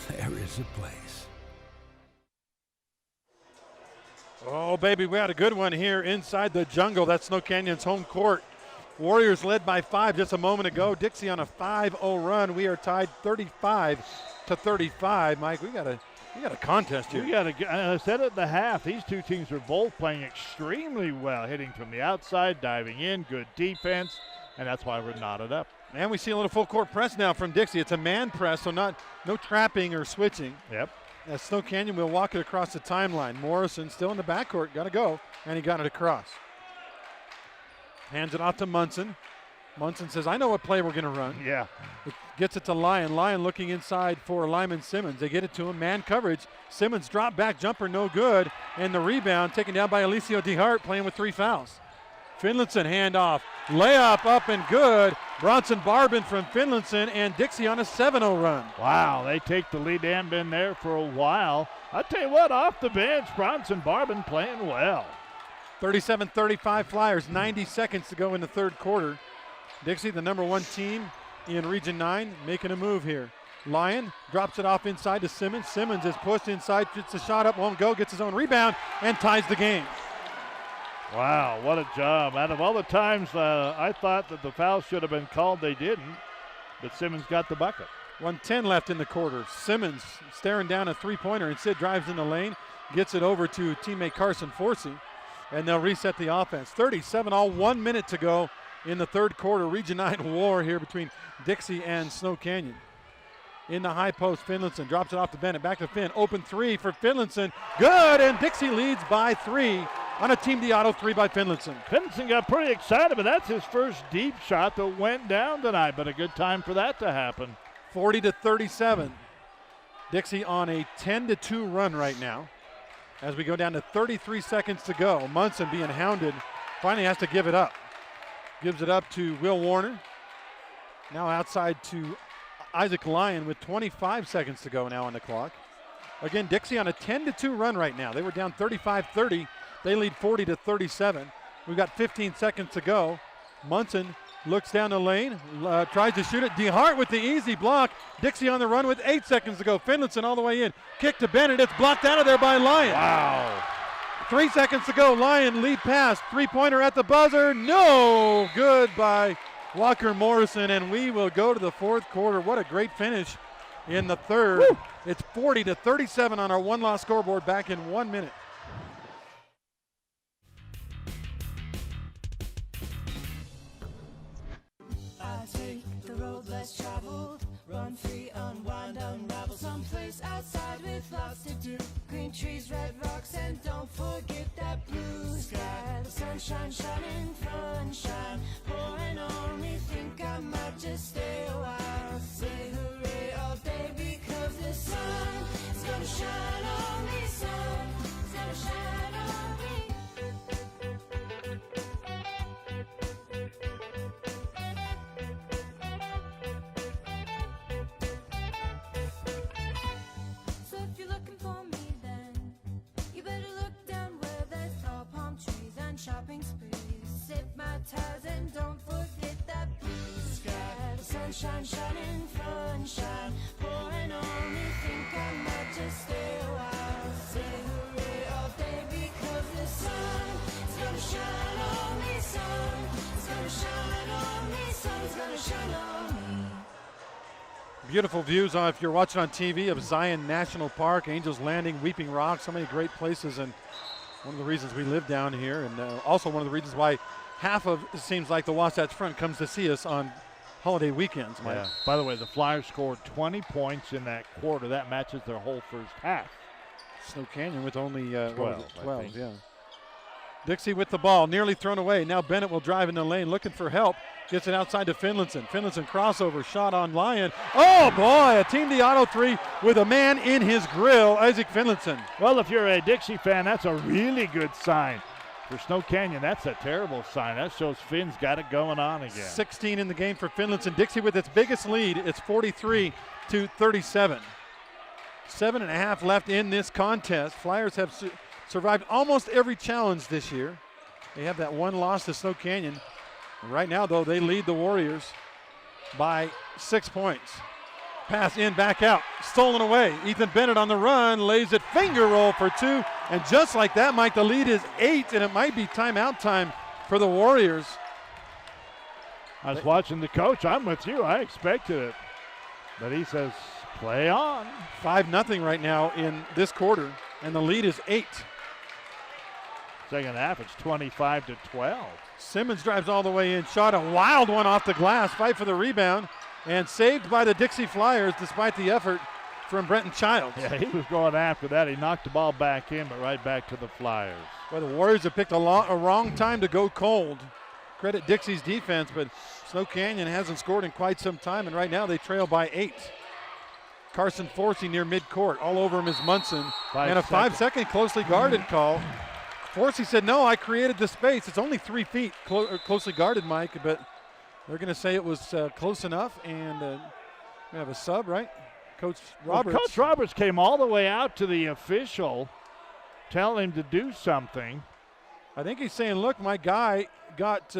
There is a place. Oh, baby, we had a good one here inside the jungle. That's Snow Canyon's home court. Warriors led by 5 just a moment ago. Dixie on a 5-0 run. We are tied 35-35. Mike, we got a contest here. I said at the half, these two teams are both playing extremely well, hitting from the outside, diving in, good defense, and that's why we're knotted up. And we see a little full court press now from Dixie. It's a man press, so no trapping or switching. Yep. As Snow Canyon will walk it across the timeline. Morrison still in the backcourt, got to go, and he got it across. Hands it off to Munson. Munson says, I know what play we're going to run. Yeah. Gets it to Lyon. Lyon looking inside for Lyman Simmons. They get it to him, man coverage. Simmons drop back jumper, no good. And the rebound taken down by Alicio DeHart, playing with 3 fouls. Finlinson handoff, layup up and good. Bronson Barbin from Finlinson, and Dixie on a 7-0 run. Wow, they take the lead and been there for a while. I'll tell you what, off the bench, Bronson Barbin playing well. 37-35 Flyers, 90 seconds to go in the third quarter. Dixie, the number 1 team in Region 9, making a move here. Lyon drops it off inside to Simmons. Simmons is pushed inside, gets the shot up, won't go, gets his own rebound, and ties the game. Wow, what a job. Out of all the times I thought that the foul should have been called, they didn't. But Simmons got the bucket. 1:10 left in the quarter. Simmons staring down a three-pointer. Instead drives in the lane, gets it over to teammate Carson Forsey, and they'll reset the offense. 37-all, 1 minute to go in the third quarter. Region 9 war here between Dixie and Snow Canyon. In the high post, Finlinson drops it off to Bennett. Back to Finn. Open 3 for Finlinson. Good, and Dixie leads by 3 on a Team Diotto 3 by Finlinson. Finlinson got pretty excited, but that's his first deep shot that went down tonight, but a good time for that to happen. 40-37. Dixie on a 10-2 run right now as we go down to 33 seconds to go. Munson being hounded, finally has to give it up. Gives it up to Will Warner. Now outside to Isaac Lyon with 25 seconds to go now on the clock. Again, Dixie on a 10-2 run right now. They were down 35-30. They lead 40-37. We've got 15 seconds to go. Munson looks down the lane, tries to shoot it. DeHart with the easy block. Dixie on the run with 8 seconds to go. Finlinson all the way in. Kick to Bennett. It's blocked out of there by Lyon. Wow. 3 seconds to go. Lyon lead pass. Three-pointer at the buzzer. No good by Walker Morrison, and we will go to the fourth quarter. What a great finish in the third. Woo. It's 40-37 on our one-loss scoreboard back in 1 minute. I take the road less traveled, run free, unwind, unravel someplace outside with lots to do. Green trees, red rocks, and don't forget that blue sky. The sunshine shining, sunshine pouring on me. Think I might just stay a while. Say hooray all day because the sun is gonna shine on me. Sun is gonna shine on me. So if you're looking for me, then you better look down where there's tall palm trees and shopping sprees. Sip my ties and don't forget that blue sky. The sunshine shining, sunshine pouring on me. Think I might just stay a while. Say hooray all day because the sun is gonna shine on me. Sun is gonna shine on me. Sun is gonna shine on me. Beautiful views, if you're watching on TV, of Zion National Park, Angels Landing, Weeping Rock, so many great places, and one of the reasons we live down here, and also one of the reasons why half of, it seems like, the Wasatch Front comes to see us on holiday weekends, Mike. Yeah. By the way, the Flyers scored 20 points in that quarter. That matches their whole first half. Snow Canyon with only 12, 12, yeah. Dixie with the ball, nearly thrown away. Now Bennett will drive in the lane, looking for help. Gets it outside to Finlinson. Finlinson crossover, shot on Lyon. Oh boy, a Team DeAuto 3 with a man in his grill, Isaac Finlinson. Well, if you're a Dixie fan, that's a really good sign. For Snow Canyon, that's a terrible sign. That shows Finn's got it going on again. 16 in the game for Finlinson. Dixie with its biggest lead. It's 43-37. 7.5 left in this contest. Flyers have survived almost every challenge this year. They have that one loss to Snow Canyon. Right now, though, they lead the Warriors by 6 points. Pass in, back out, stolen away. Ethan Bennett on the run, lays it, finger roll for 2. And just like that, Mike, the lead is 8, and it might be timeout time for the Warriors. I was watching the coach. I'm with you. I expected it. But he says, play on. 5-0 right now in this quarter, and the lead is 8. Second half, it's 25-12. Simmons drives all the way in, shot a wild one off the glass, fight for the rebound, and saved by the Dixie Flyers despite the effort from Brenton Childs. Yeah, he was going after that. He knocked the ball back in, but right back to the Flyers. Well, the Warriors have picked a wrong time to go cold. Credit Dixie's defense, but Snow Canyon hasn't scored in quite some time, and right now they trail by 8. Carson Forsey near midcourt, all over him is Munson, and a 5-second closely guarded call. Forsey said, no, I created the space. It's only 3 feet closely guarded, Mike, but they're going to say it was close enough, and we have a sub, right? Coach Roberts. Well, Coach Roberts came all the way out to the official, telling him to do something. I think he's saying, look, my guy got,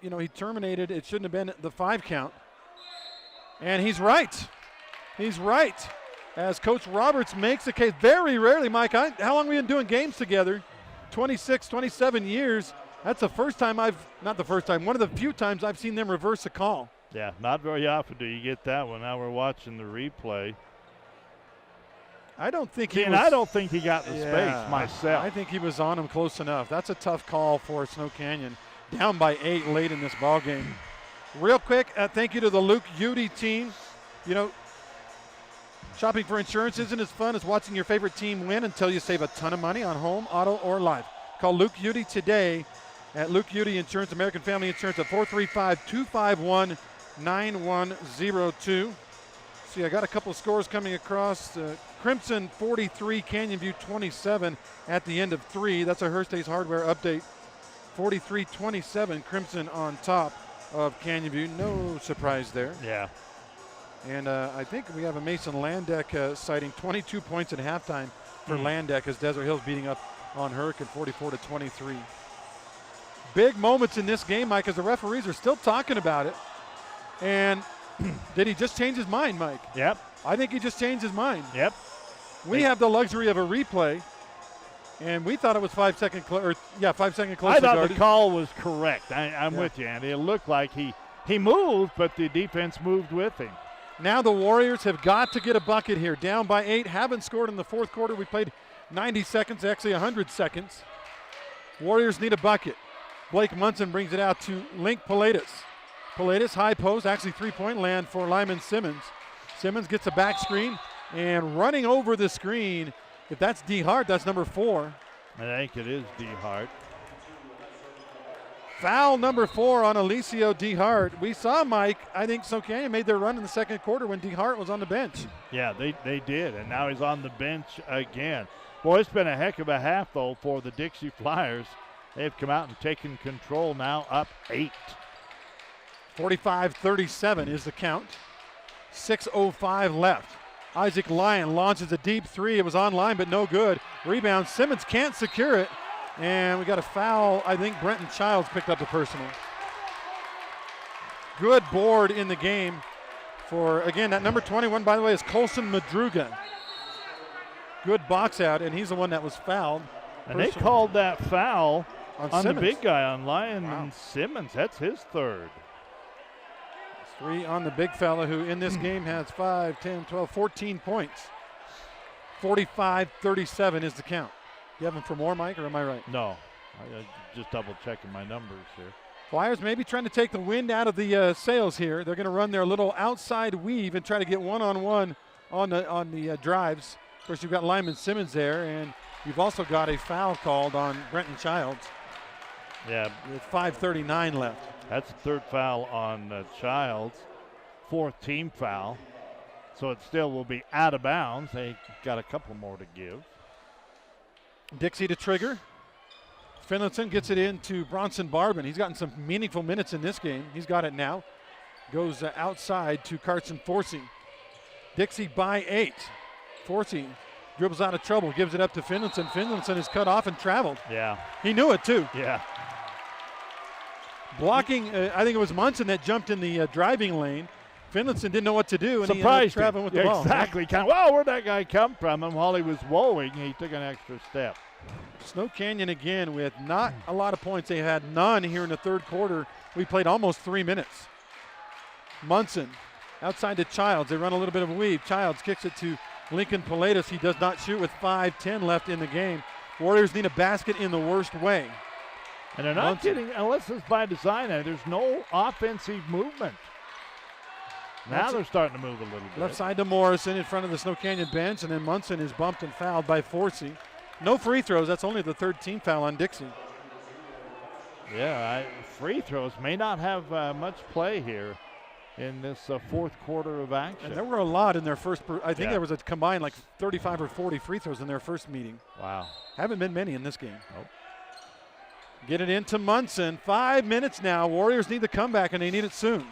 he terminated. It shouldn't have been the 5 count. And he's right. He's right. As Coach Roberts makes the case. Very rarely, Mike, how long have we been doing games together? 26, 27 years. That's the first time one of the few times I've seen them reverse a call. Yeah, not very often do you get that one. Now we're watching the replay. I don't think he got the space myself. I think he was on him close enough. That's a tough call for Snow Canyon. Down by 8 late in this ball game. Real quick, thank you to the Luke Udy team. Shopping for insurance isn't as fun as watching your favorite team win until you save a ton of money on home, auto, or life. Call Luke Udy today at Luke Udy Insurance, American Family Insurance at 435-251-9102. See, I got a couple of scores coming across. Crimson 43, Canyon View 27 at the end of 3. That's a Hearst Hardware update. 43-27, Crimson on top of Canyon View. No surprise there. Yeah. And I think we have a Mason Landeck sighting. 22 points at halftime for Landeck as Desert Hills beating up on Hurricane 44-23. Big moments in this game, Mike, as the referees are still talking about it. And did he just change his mind, Mike? Yep. I think he just changed his mind. Yep. We have the luxury of a replay, and we thought it was 5 second closely guarded. I thought the call was correct. I'm with you, Andy. It looked like he moved, but the defense moved with him. Now the Warriors have got to get a bucket here. Down by 8, haven't scored in the fourth quarter. We played 90 seconds, actually 100 seconds. Warriors need a bucket. Blake Munson brings it out to Link Pilatus. Pilatus, high post, actually three-point land for Lyman Simmons. Simmons gets a back screen, and running over the screen, if that's D. Hart, that's number 4. I think it is D. Hart. Foul number 4 on Alicio D. Hart. We saw, Mike, I think Snow Canyon made their run in the second quarter when D. Hart was on the bench. Yeah, they did, and now he's on the bench again. Boy, it's been a heck of a half, though, for the Dixie Flyers. They've come out and taken control, now up 8. 45-37 is the count. 6:05 left. Isaac Lyon launches a deep 3. It was online, but no good. Rebound, Simmons can't secure it. And we got a foul. I think Brenton Childs picked up the personal. Good board in the game for, again, that number 21, by the way, is Colson Madruga. Good box out, and he's the one that was fouled. And they called that foul on the Simmons. big guy, on Lyon Simmons. That's his third. 3 on the big fella, who in this game has 5, 10, 12, 14 points. 45-37 is the count. You have him for more, Mike, or am I right? No. I just double checking my numbers here. Flyers maybe trying to take the wind out of the sails here. They're going to run their little outside weave and try to get one-on-one on the drives. Of course, you've got Lyman Simmons there, and you've also got a foul called on Brenton Childs. Yeah. With 5:39 left. That's the third foul on Childs, fourth team foul. So it still will be out of bounds. They got a couple more to give. Dixie to trigger. Finlayson gets it into Bronson Barbin. He's gotten some meaningful minutes in this game. He's got it now. Goes outside to Carson Forsey. Dixie by 8. Forsey dribbles out of trouble, gives it up to Finlayson. Finlayson is cut off and traveled. Yeah. He knew it too. Yeah. Blocking, I think it was Munson that jumped in the driving lane. Finlayson didn't know what to do, and Surprised he ended up traveling with the ball. Exactly. Kind of, wow, where'd that guy come from? And while he was woeing, he took an extra step. Snow Canyon again with not a lot of points. They had none here in the third quarter. We played almost 3 minutes. Munson outside to Childs. They run a little bit of a weave. Childs kicks it to Lincoln Pilatus. He does not shoot with 5:10 left in the game. Warriors need a basket in the worst way. And they're not getting, unless it's by design, there's no offensive movement. Now they're starting to move a little bit. Left side to Morrison in front of the Snow Canyon bench, and then Munson is bumped and fouled by Forsey. No free throws. That's only the third team foul on Dixie. Yeah, free throws may not have much play here in this fourth quarter of action. And there were a lot in their first, I think there was a combined like 35 or 40 free throws in their first meeting. Wow. Haven't been many in this game. Nope. Get it into Munson. 5 minutes now. Warriors need the comeback, and they need it soon.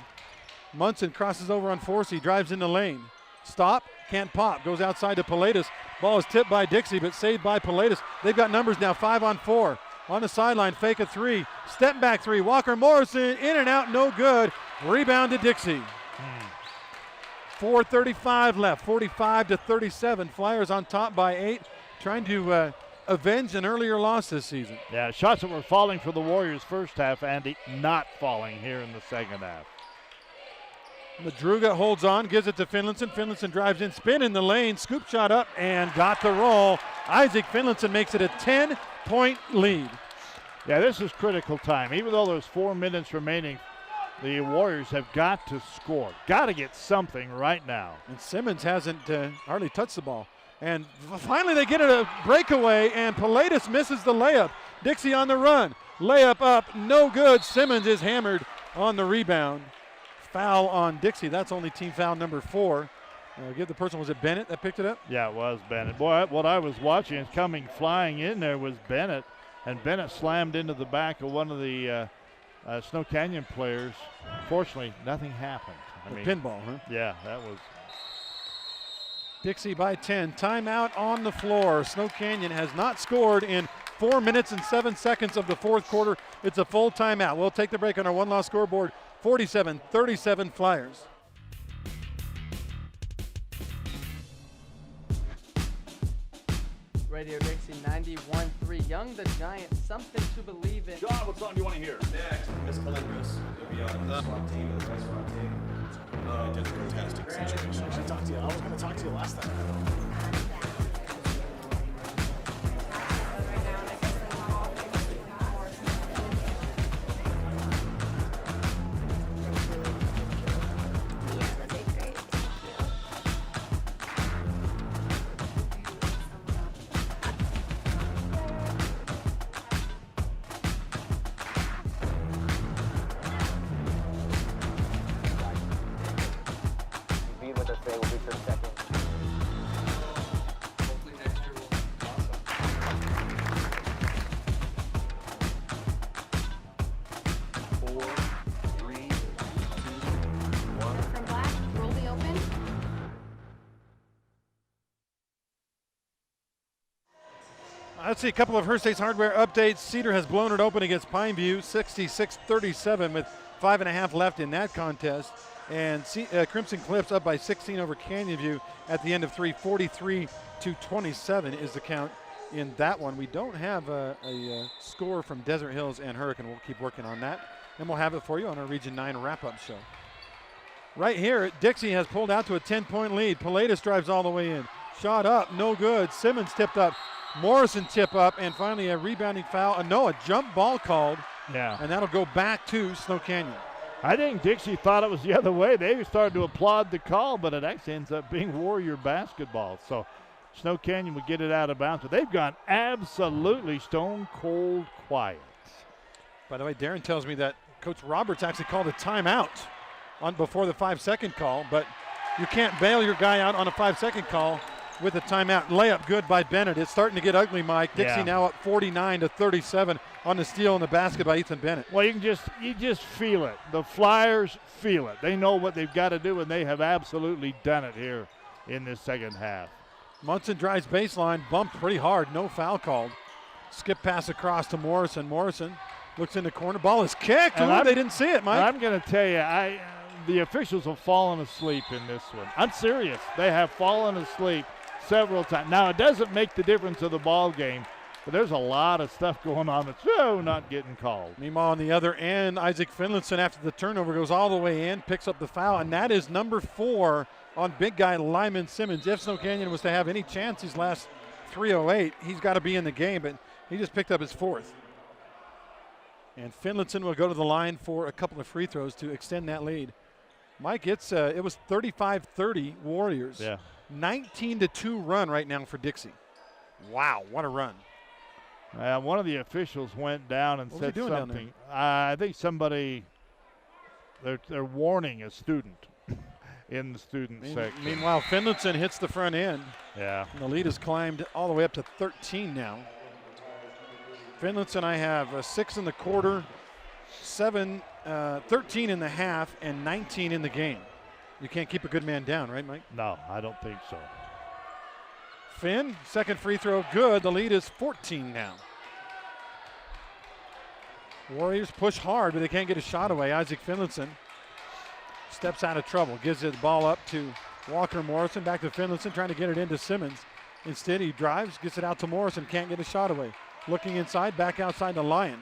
Munson crosses over on Forsey, drives in the lane. Stop, can't pop, goes outside to Pilatus. Ball is tipped by Dixie, but saved by Pilatus. They've got numbers now, 5-on-4. On the sideline, fake a three, step back three. Walker Morrison, in and out, no good. Rebound to Dixie. 4:35 left, 45-37. Flyers on top by 8, trying to avenge an earlier loss this season. Yeah, shots that were falling for the Warriors first half, Andy, not falling here in the second half. Madruga holds on, gives it to Finlayson. Finlayson drives in, spin in the lane, scoop shot up, and got the roll. Isaac Finlayson makes it a 10-point lead. Yeah, this is critical time. Even though there's 4 minutes remaining, the Warriors have got to score. Got to get something right now. And Simmons hasn't hardly touched the ball. And finally they get it a breakaway, and Pilatus misses the layup. Dixie on the run. Layup up, no good. Simmons is hammered on the rebound. Foul on Dixie. That's only team foul number 4. Give the person, was it Bennett that picked it up? Yeah, it was Bennett. Boy, what I was watching is coming flying in there was Bennett, and Bennett slammed into the back of one of the Snow Canyon players. Fortunately, nothing happened. Pinball, huh? Yeah, that was. Dixie by 10. Timeout on the floor. Snow Canyon has not scored in 4 minutes and 7 seconds of the fourth quarter. It's a full timeout. We'll take the break on our one-loss scoreboard. 47-37 Flyers. Radio Dixie 91.3. Young the Giant, something to believe in. John, what song do you want to hear? Next, Miss Calindris. You'll be on the SWAT team, the right SWAT team. It's a fantastic situation. I should talk to you. I was going to talk to you last time. Let's see a couple of Herstate's Hardware updates. Cedar has blown it open against Pineview, 66-37 with 5.5 left in that contest. And Crimson Cliffs up by 16 over Canyon View at the end of 3, 43-27 is the count in that one. We don't have a score from Desert Hills and Hurricane. We'll keep working on that, and we'll have it for you on our Region 9 wrap-up show. Right here, Dixie has pulled out to a 10-point lead. Pilatus drives all the way in. Shot up, no good. Simmons tipped up. Morrison tip up, and finally a rebounding foul. No, a jump ball called Yeah. And that'll go back to Snow Canyon. I think Dixie thought it was the other way. They started to applaud the call, but it actually ends up being Warrior basketball. So Snow Canyon would get it out of bounds. But they've gone absolutely stone cold quiet. By the way, Darren tells me that Coach Roberts actually called a timeout before the 5-second call, but you can't bail your guy out on a 5-second call with a timeout. Layup good by Bennett. It's starting to get ugly, Mike. Dixie now up 49-37 on the steal and the basket by Ethan Bennett. Well, you just feel it. The Flyers feel it. They know what they've got to do, and they have absolutely done it here in this second half. Munson drives baseline, bumped pretty hard, no foul called. Skip pass across to Morrison. Morrison looks in the corner. Ball is kicked. Ooh, they didn't see it, Mike. I'm going to tell you, the officials have fallen asleep in this one. I'm serious. They have fallen asleep several times. Now, it doesn't make the difference of the ball game, but there's a lot of stuff going on that's not getting called. Meanwhile, on the other end, Isaac Finlinson, after the turnover, goes all the way in, picks up the foul, and that is number 4 on big guy Lyman Simmons. If Snow Canyon was to have any chance these last 3:08, he's got to be in the game, but he just picked up his 4th. And Finlinson will go to the line for a couple of free throws to extend that lead. Mike, it was 35-30 Warriors. Yeah. 19-2 run right now for Dixie. Wow, what a run. One of the officials went down and said something. I think they're warning a student in the student section. Meanwhile, Finlinson hits the front end. Yeah. And the lead has climbed all the way up to 13 now. Finlinson, I have 6 in the quarter, 13 in the half, and 19 in the game. You can't keep a good man down, right, Mike? No, I don't think so. Finn, second free throw, good. The lead is 14 now. Warriors push hard, but they can't get a shot away. Isaac Finlinson steps out of trouble, gives the ball up to Walker Morrison, back to Finlinson, trying to get it into Simmons. Instead, he drives, gets it out to Morrison, can't get a shot away. Looking inside, back outside to Lyon.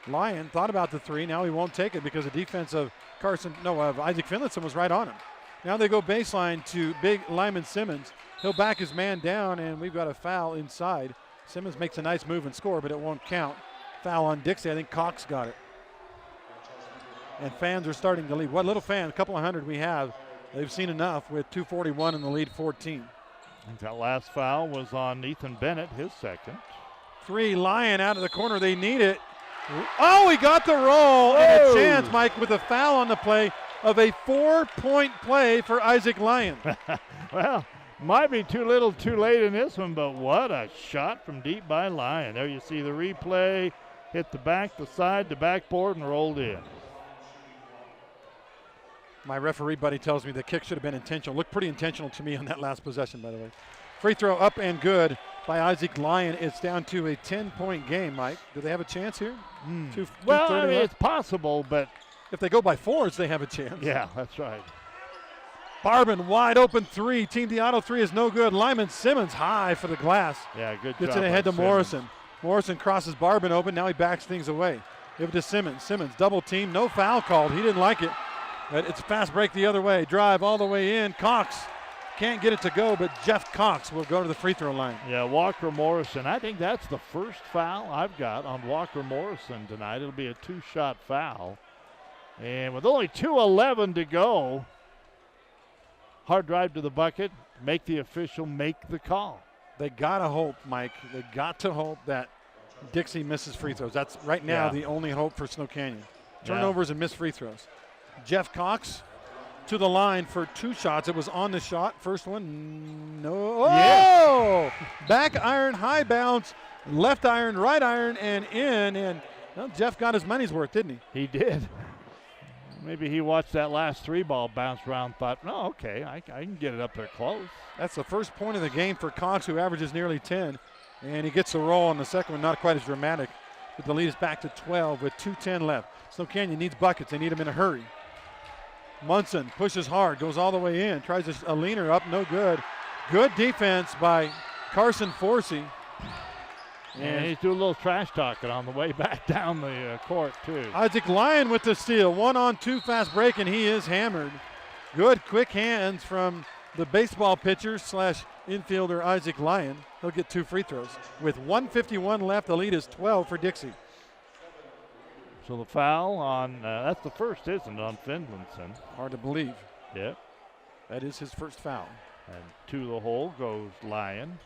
Lyon thought about the 3, now he won't take it because the defense of Isaac Finlinson was right on him. Now they go baseline to big Lyman Simmons. He'll back his man down, and we've got a foul inside. Simmons makes a nice move and score, but it won't count. Foul on Dixie. I think Cox got it. And fans are starting to leave. What little fan, a couple of hundred we have, they've seen enough with 2:41 in the lead, 14. I think that last foul was on Ethan Bennett, his second. 3, Lyon out of the corner. They need it. Oh, he got the roll. And a chance, Mike, with a foul on the play of a 4-point play for Isaac Lyon. Well, might be too little too late in this one, but what a shot from deep by Lyon. There you see the replay. Hit the back, the side, the backboard, and rolled in. My referee buddy tells me the kick should have been intentional. Looked pretty intentional to me on that last possession, by the way. Free throw up and good by Isaac Lyon. It's down to a 10-point game, Mike. Do they have a chance here? Well, I mean, it's possible, but if they go by 4s, they have a chance. Yeah, that's right. Barbin, wide open 3. Team Deotto 3 is no good. Lyman Simmons high for the glass. Yeah, good job. Gets it ahead to Morrison. Morrison crosses Barbin open. Now he backs things away. Give it to Simmons. Simmons double team. No foul called. He didn't like it. But it's a fast break the other way. Drive all the way in. Cox can't get it to go, but Jeff Cox will go to the free throw line. Yeah, Walker Morrison. I think that's the first foul I've got on Walker Morrison tonight. It'll be a 2-shot foul. And with only 2:11 to go, hard drive to the bucket, make the official make the call. They got to hope, Mike. They got to hope that Dixie misses free throws. That's right now the only hope for Snow Canyon. Turnovers and missed free throws. Jeff Cox to the line for 2 shots. It was on the shot. First one, no. Oh! Back iron, high bounce, left iron, right iron, and in. And well, Jeff got his money's worth, didn't he? He did. Maybe he watched that last 3-ball bounce around, thought, no, okay, I can get it up there close. That's the first point of the game for Cox, who averages nearly 10. And he gets the roll on the second one, not quite as dramatic. But the lead is back to 12 with 2:10 left. Snow Canyon needs buckets. They need them in a hurry. Munson pushes hard, goes all the way in, tries a leaner up, no good. Good defense by Carson Forsey. And he's doing a little trash talking on the way back down the court, too. Isaac Lyon with the steal. 1-on-2 fast break, and he is hammered. Good quick hands from the baseball pitcher / infielder Isaac Lyon. He'll get 2 free throws. With 1:51 left, the lead is 12 for Dixie. So the foul on, that's the first, isn't it, on Finlinson? Hard to believe. Yep. That is his first foul. And to the hole goes Lyon.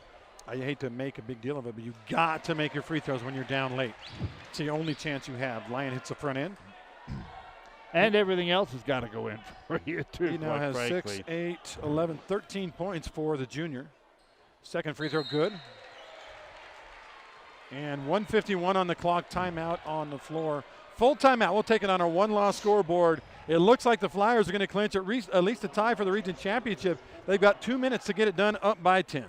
I hate to make a big deal of it, but you got to make your free throws when you're down late. It's the only chance you have. Lyon hits the front end. And everything else has got to go in for you, too. He now has frankly. 6, 8, 11, 13 points for the junior. Second free throw good. And 1:51 on the clock, timeout on the floor. Full timeout. We'll take it on our one-loss scoreboard. It looks like the Flyers are going to clinch at least a tie for the region championship. They've got 2 minutes to get it done, up by 10.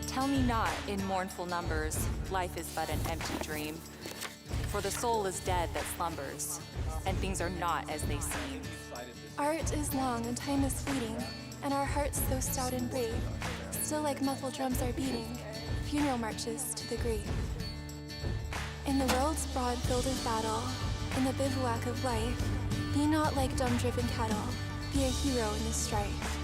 Tell me not in mournful numbers, life is but an empty dream. For the soul is dead that slumbers, and things are not as they seem. Art is long and time is fleeting, and our hearts so stout and brave, still like muffled drums are beating, funeral marches to the grave. In the world's broad field of battle, in the bivouac of life, be not like dumb-driven cattle, be a hero in the strife.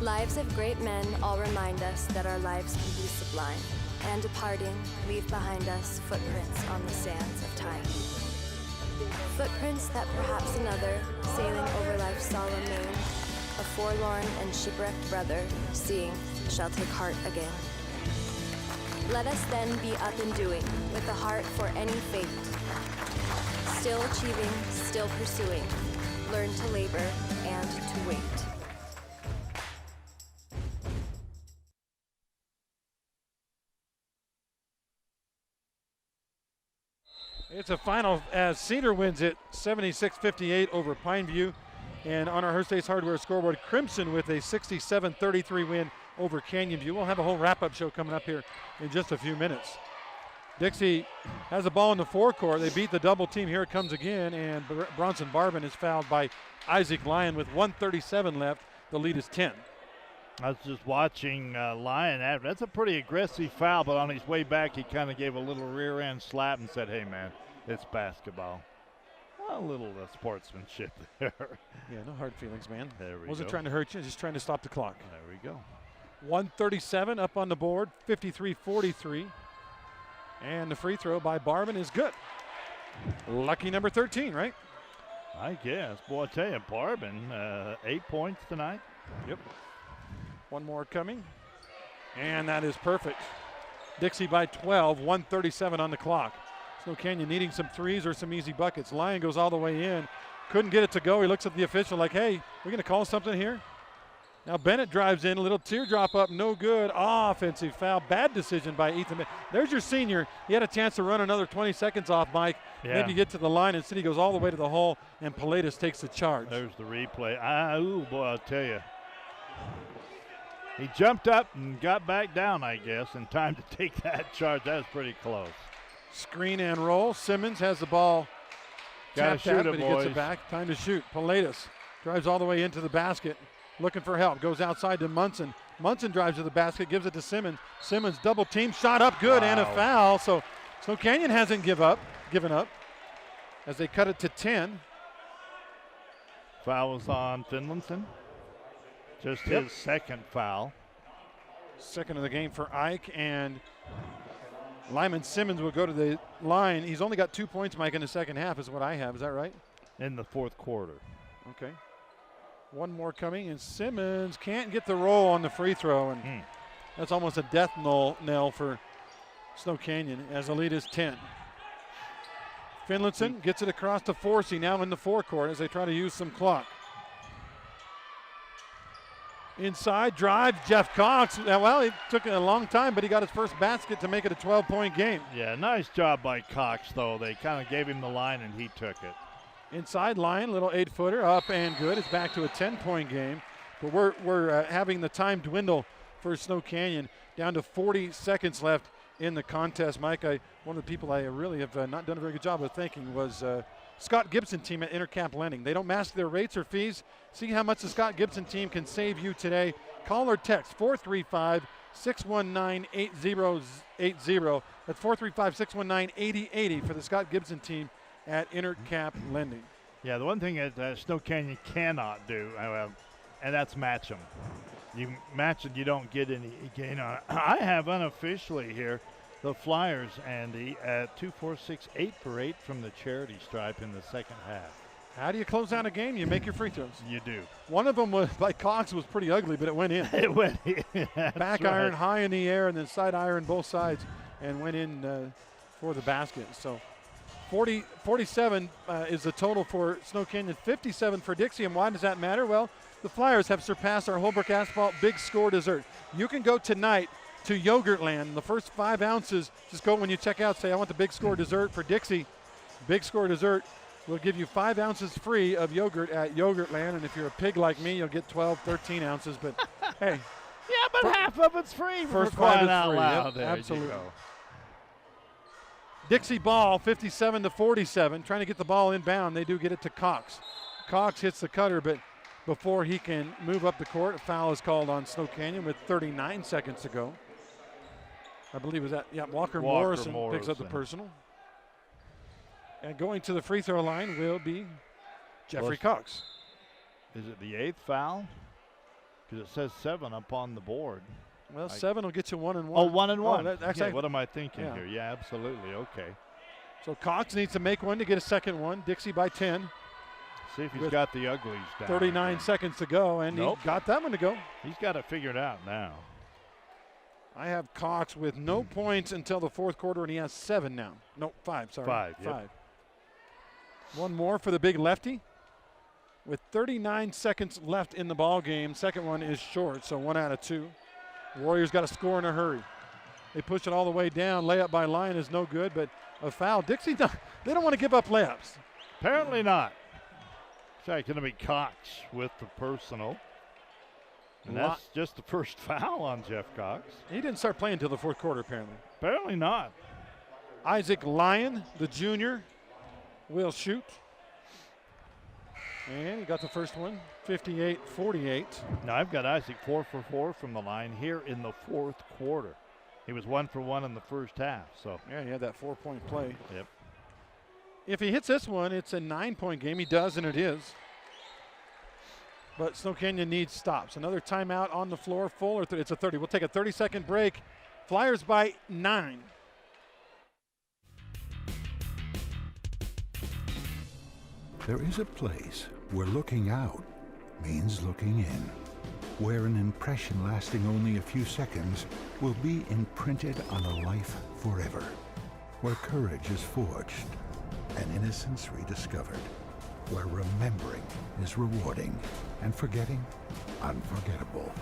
Lives of great men all remind us that our lives can be sublime, and departing, leave behind us footprints on the sands of time. Footprints that perhaps another, sailing over life's solemn main, a forlorn and shipwrecked brother, seeing, shall take heart again. Let us then be up and doing, with a heart for any fate. Still achieving, still pursuing, learn to labor and to wait. It's a final as Cedar wins it 76-58 over Pineview. And on our Hearst Ace Hardware scoreboard, Crimson with a 67-33 win over Canyon View. We'll have a whole wrap-up show coming up here in just a few minutes. Dixie has the ball in the forecourt. They beat the double team. Here it comes again, and Bronson Barbin is fouled by Isaac Lyon with 1:37 left. The lead is 10. I was just watching Lyon. That's a pretty aggressive foul, but on his way back, he kind of gave a little rear end slap and said, hey, man, it's basketball. A little sportsmanship there. Yeah, no hard feelings, man. There we go. Wasn't trying to hurt you, just trying to stop the clock. There we go. 137 up on the board, 53-43. And the free throw by Barbin is good. Lucky number 13, right? I guess. Boy, I tell you, Barbin, 8 points tonight. Yep. One more coming. And that is perfect. Dixie by 12, 1:37 on the clock. Snow Canyon needing some threes or some easy buckets. Lyon goes all the way in. Couldn't get it to go. He looks at the official like, hey, we're going to call something here? Now Bennett drives in, a little teardrop up, no good. Offensive foul, bad decision by Ethan Bennett. There's your senior. He had a chance to run another 20 seconds off, Mike. Yeah. Maybe get to the line. Instead, he goes all the way to the hole, and Pilatus takes the charge. There's the replay. Ooh, boy, I'll tell you. He jumped up and got back down, I guess, in time to take that charge. That was pretty close. Screen and roll. Simmons has the ball. Got to shoot it, but he boys. gets it back. Time to shoot. Pilatus drives all the way into the basket, looking for help. Goes outside to Munson. Munson drives to the basket, gives it to Simmons. Simmons double team, shot up good, and a foul. So Canyon hasn't given up as they cut it to 10. Foul was on Finlinson. Just his second foul. Second of the game for Ike, and Lyman Simmons will go to the line. He's only got 2 points, Mike, in the second half is what I have. Is that right? In the fourth quarter. Okay. One more coming, and Simmons can't get the roll on the free throw, and that's almost a death knell for Snow Canyon as the lead is 10. Finlinson gets it across to Forsey now in the forecourt as they try to use some clock. Inside drive, Jeff Cox. Well, it took a long time, but he got his first basket to make it a 12-point game. Yeah, nice job by Cox, though. They kind of gave him the line, and he took it. Inside line, little 8-footer, up and good. It's back to a 10-point game. But we're having the time dwindle for Snow Canyon, down to 40 seconds left in the contest. Mike, one of the people I really have not done a very good job of thanking was Scott Gibson team at Intercap Lending. They don't mask their rates or fees. See how much the Scott Gibson team can save you today. Call or text 435-619-8080. That's 435-619-8080 for the Scott Gibson team at Intercap Lending. Yeah, the one thing that Snow Canyon cannot do, and that's match them. You mentioned you don't get any gain on it. I have unofficially here the Flyers, Andy, at 2, 4, 6, 8 for 8 from the charity stripe in the second half. How do you close out a game? You make your free throws. You do. One of them was by Cox was pretty ugly, but it went in. It went in. Back iron high in the air and then side iron both sides and went in for the basket. So 47 is the total for Snow Canyon, 57 for Dixie. And why does that matter? Well, the Flyers have surpassed our Holbrook Asphalt Big Score dessert. You can go tonight to Yogurtland. The first 5 ounces, just go when you check out, say, I want the Big Score dessert for Dixie. Big Score dessert will give you 5 ounces free of yogurt at Yogurtland. And if you're a pig like me, you'll get 12, 13 ounces. But, hey. Yeah, but half of it's free. First crying 5 is out free. loud. Yep, there absolutely. You go. Dixie ball, 57-47. Trying to get the ball inbound. They do get it to Cox. Cox hits the cutter, but before he can move up the court, a foul is called on Snow Canyon with 39 seconds to go. I believe it was that, Walker Morrison picks up the personal. And going to the free throw line will be Jeffrey Cox. Is it the 8th foul? Because it says 7 up on the board. Well, 7 will get you 1 and 1. Oh, 1 and 1. Actually, what am I thinking here? Yeah, absolutely. Okay. So Cox needs to make one to get a second one. Dixie by 10. See if he's got the uglies down. 39 seconds to go, and he got that one to go. He's got it figured out now. I have Cox with no points until the fourth quarter, and he has 7 now. No, 5, sorry. 5, yep. 5. One more for the big lefty. With 39 seconds left in the ball game, second one is short, so 1 out of 2. Warriors got to score in a hurry. They push it all the way down. Layup by line is no good, but a foul. Dixie, they don't want to give up layups. Apparently not. It's going to be Cox with the personal. And that's just the first foul on Jeff Cox. He didn't start playing until the fourth quarter, apparently. Apparently not. Isaac Lyon, the junior, will shoot. And he got the first one, 58-48. Now I've got Isaac 4 for 4 from the line here in the fourth quarter. He was 1 for 1 in the first half. So yeah, he had that 4-point play. Yep. If he hits this one, it's a 9-point game. He does, and it is. But Snow Canyon needs stops. Another timeout on the floor, full or it's a 30. We'll take a 30-second break. Flyers by 9. There is a place where looking out means looking in, where an impression lasting only a few seconds will be imprinted on a life forever, where courage is forged and innocence rediscovered, where remembering is rewarding and forgetting unforgettable.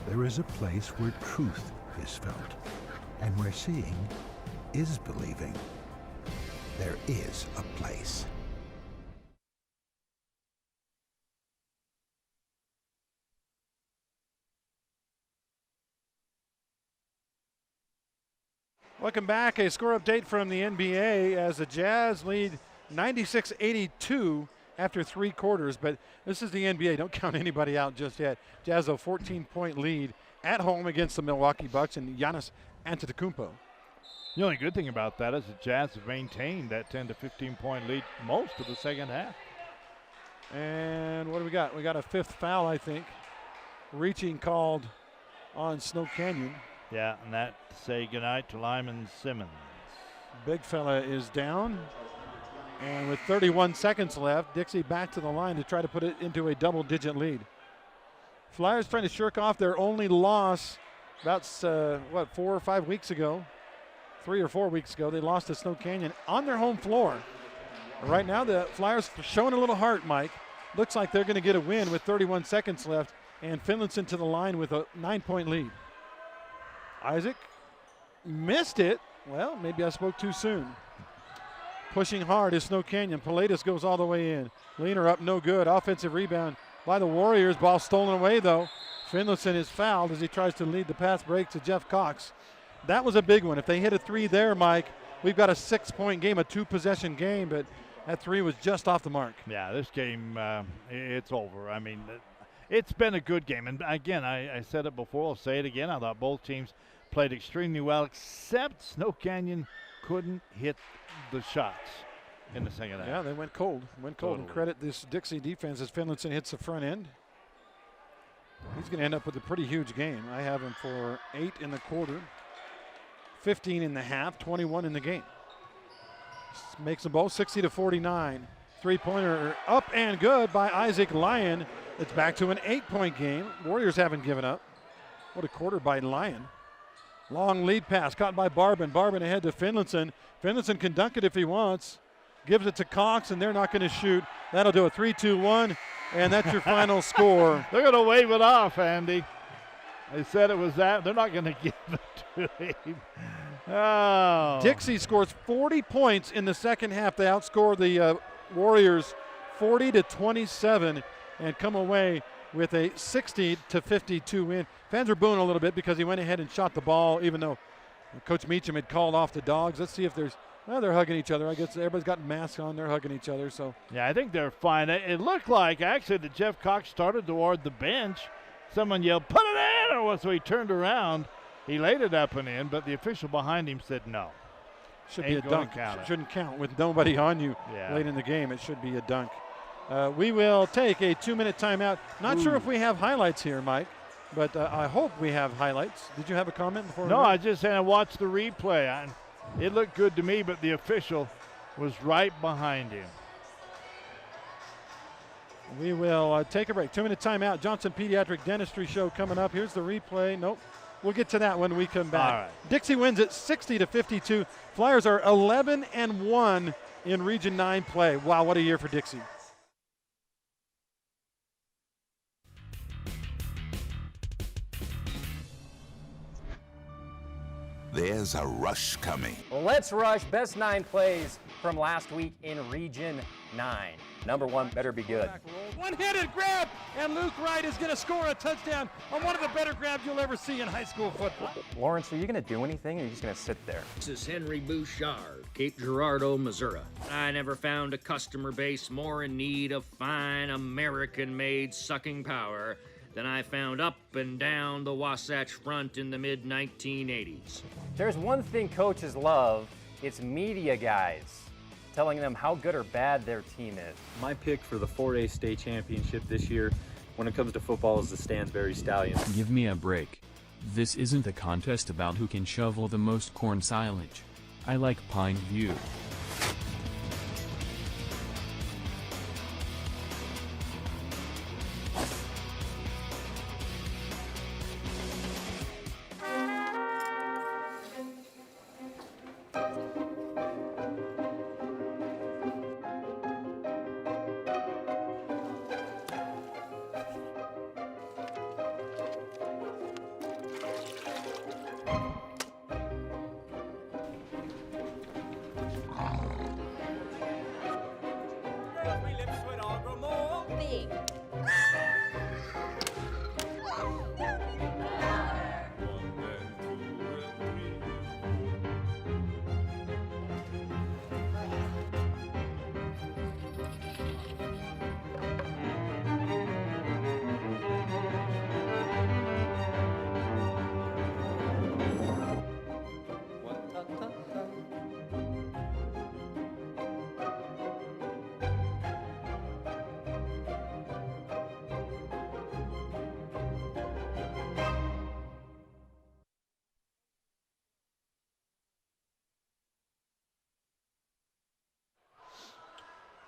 There is a place where truth is felt and where seeing is believing. There is a place. Welcome back. A score update from the NBA as the Jazz lead 96-82 after 3 quarters. But this is the NBA. Don't count anybody out just yet. Jazz a 14-point lead at home against the Milwaukee Bucks and Giannis Antetokounmpo. The only good thing about that is the Jazz have maintained that 10 to 15-point lead most of the second half. And what do we got? We got a 5th foul, I think. Reaching called on Snow Canyon. Yeah, and that say goodnight to Lyman Simmons. Big fella is down. And with 31 seconds left, Dixie back to the line to try to put it into a double-digit lead. Flyers trying to shirk off their only loss about, 4 or 5 weeks ago. 3 or 4 weeks ago, they lost to Snow Canyon on their home floor. Right now, the Flyers showing a little heart, Mike. Looks like they're going to get a win with 31 seconds left, and Finlayson to the line with a 9-point lead. Isaac missed it. Well, maybe I spoke too soon. Pushing hard is Snow Canyon. Pilatus goes all the way in. Leaner up, no good. Offensive rebound by the Warriors. Ball stolen away, though. Finlayson is fouled as he tries to lead the pass break to Jeff Cox. That was a big one. If they hit a 3 there, Mike, we've got a 6-point game, a 2-possession game, but that 3 was just off the mark. Yeah, this game, it's over. I mean, it's been a good game. And again, I said it before, I'll say it again. I thought both teams played extremely well, except Snow Canyon couldn't hit the shots in the second half. Yeah, they went cold. Totally. And credit this Dixie defense as Finlayson hits the front end. He's going to end up with a pretty huge game. I have him for 8 in the quarter, 15 in the half, 21 in the game. Makes them both 60-49. Three-pointer up and good by Isaac Lyon. It's back to an 8-point game. Warriors haven't given up. What a quarter by Lyon. Long lead pass caught by Barbin. Barbin ahead to Finlinson. Finlinson can dunk it if he wants. Gives it to Cox, and they're not going to shoot. That'll do a 3-2-1, and that's your final score. They're going to wave it off, Andy. They said it was that. They're not going to give it to him. Oh. Dixie scores 40 points in the second half. They outscore the Warriors 40-27 and come away with a 60-52 win. Fans are booing a little bit because he went ahead and shot the ball, even though Coach Meacham had called off the Dogs. Let's see if there's, well, they're hugging each other. I guess everybody's got masks on. They're hugging each other. So yeah, I think they're fine. It looked like actually that Jeff Cox started toward the bench. Someone yelled, "Put it in!" or so he turned around. He laid it up and in, but the official behind him said no. Should be a dunk. Shouldn't count with nobody on you late in the game. It should be a dunk. We will take a 2-minute timeout. Not sure if we have highlights here, Mike, but I hope we have highlights. Did you have a comment before? No, I just had to watch the replay. It looked good to me, but the official was right behind him. We will take a break. 2-minute timeout. Johnson Pediatric Dentistry Show coming up. Here's the replay. Nope. We'll get to that when we come back. All right. Dixie wins it 60-52. Flyers are 11-1 in Region 9 play. Wow, what a year for Dixie. There's a rush coming. Let's rush best 9 plays from last week in Region 9. Number 1 better be good. One-handed grab, and Luke Wright is going to score a touchdown on one of the better grabs you'll ever see in high school football. Lawrence, are you going to do anything, or are you just going to sit there? This is Henry Bouchard, Cape Girardeau, Missouri. I never found a customer base more in need of fine American-made sucking power than I found up and down the Wasatch Front in the mid-1980s. There's one thing coaches love, it's media guys telling them how good or bad their team is. My pick for the 4A state championship this year when it comes to football is the Stansbury Stallions. Give me a break. This isn't a contest about who can shovel the most corn silage. I like Pine View.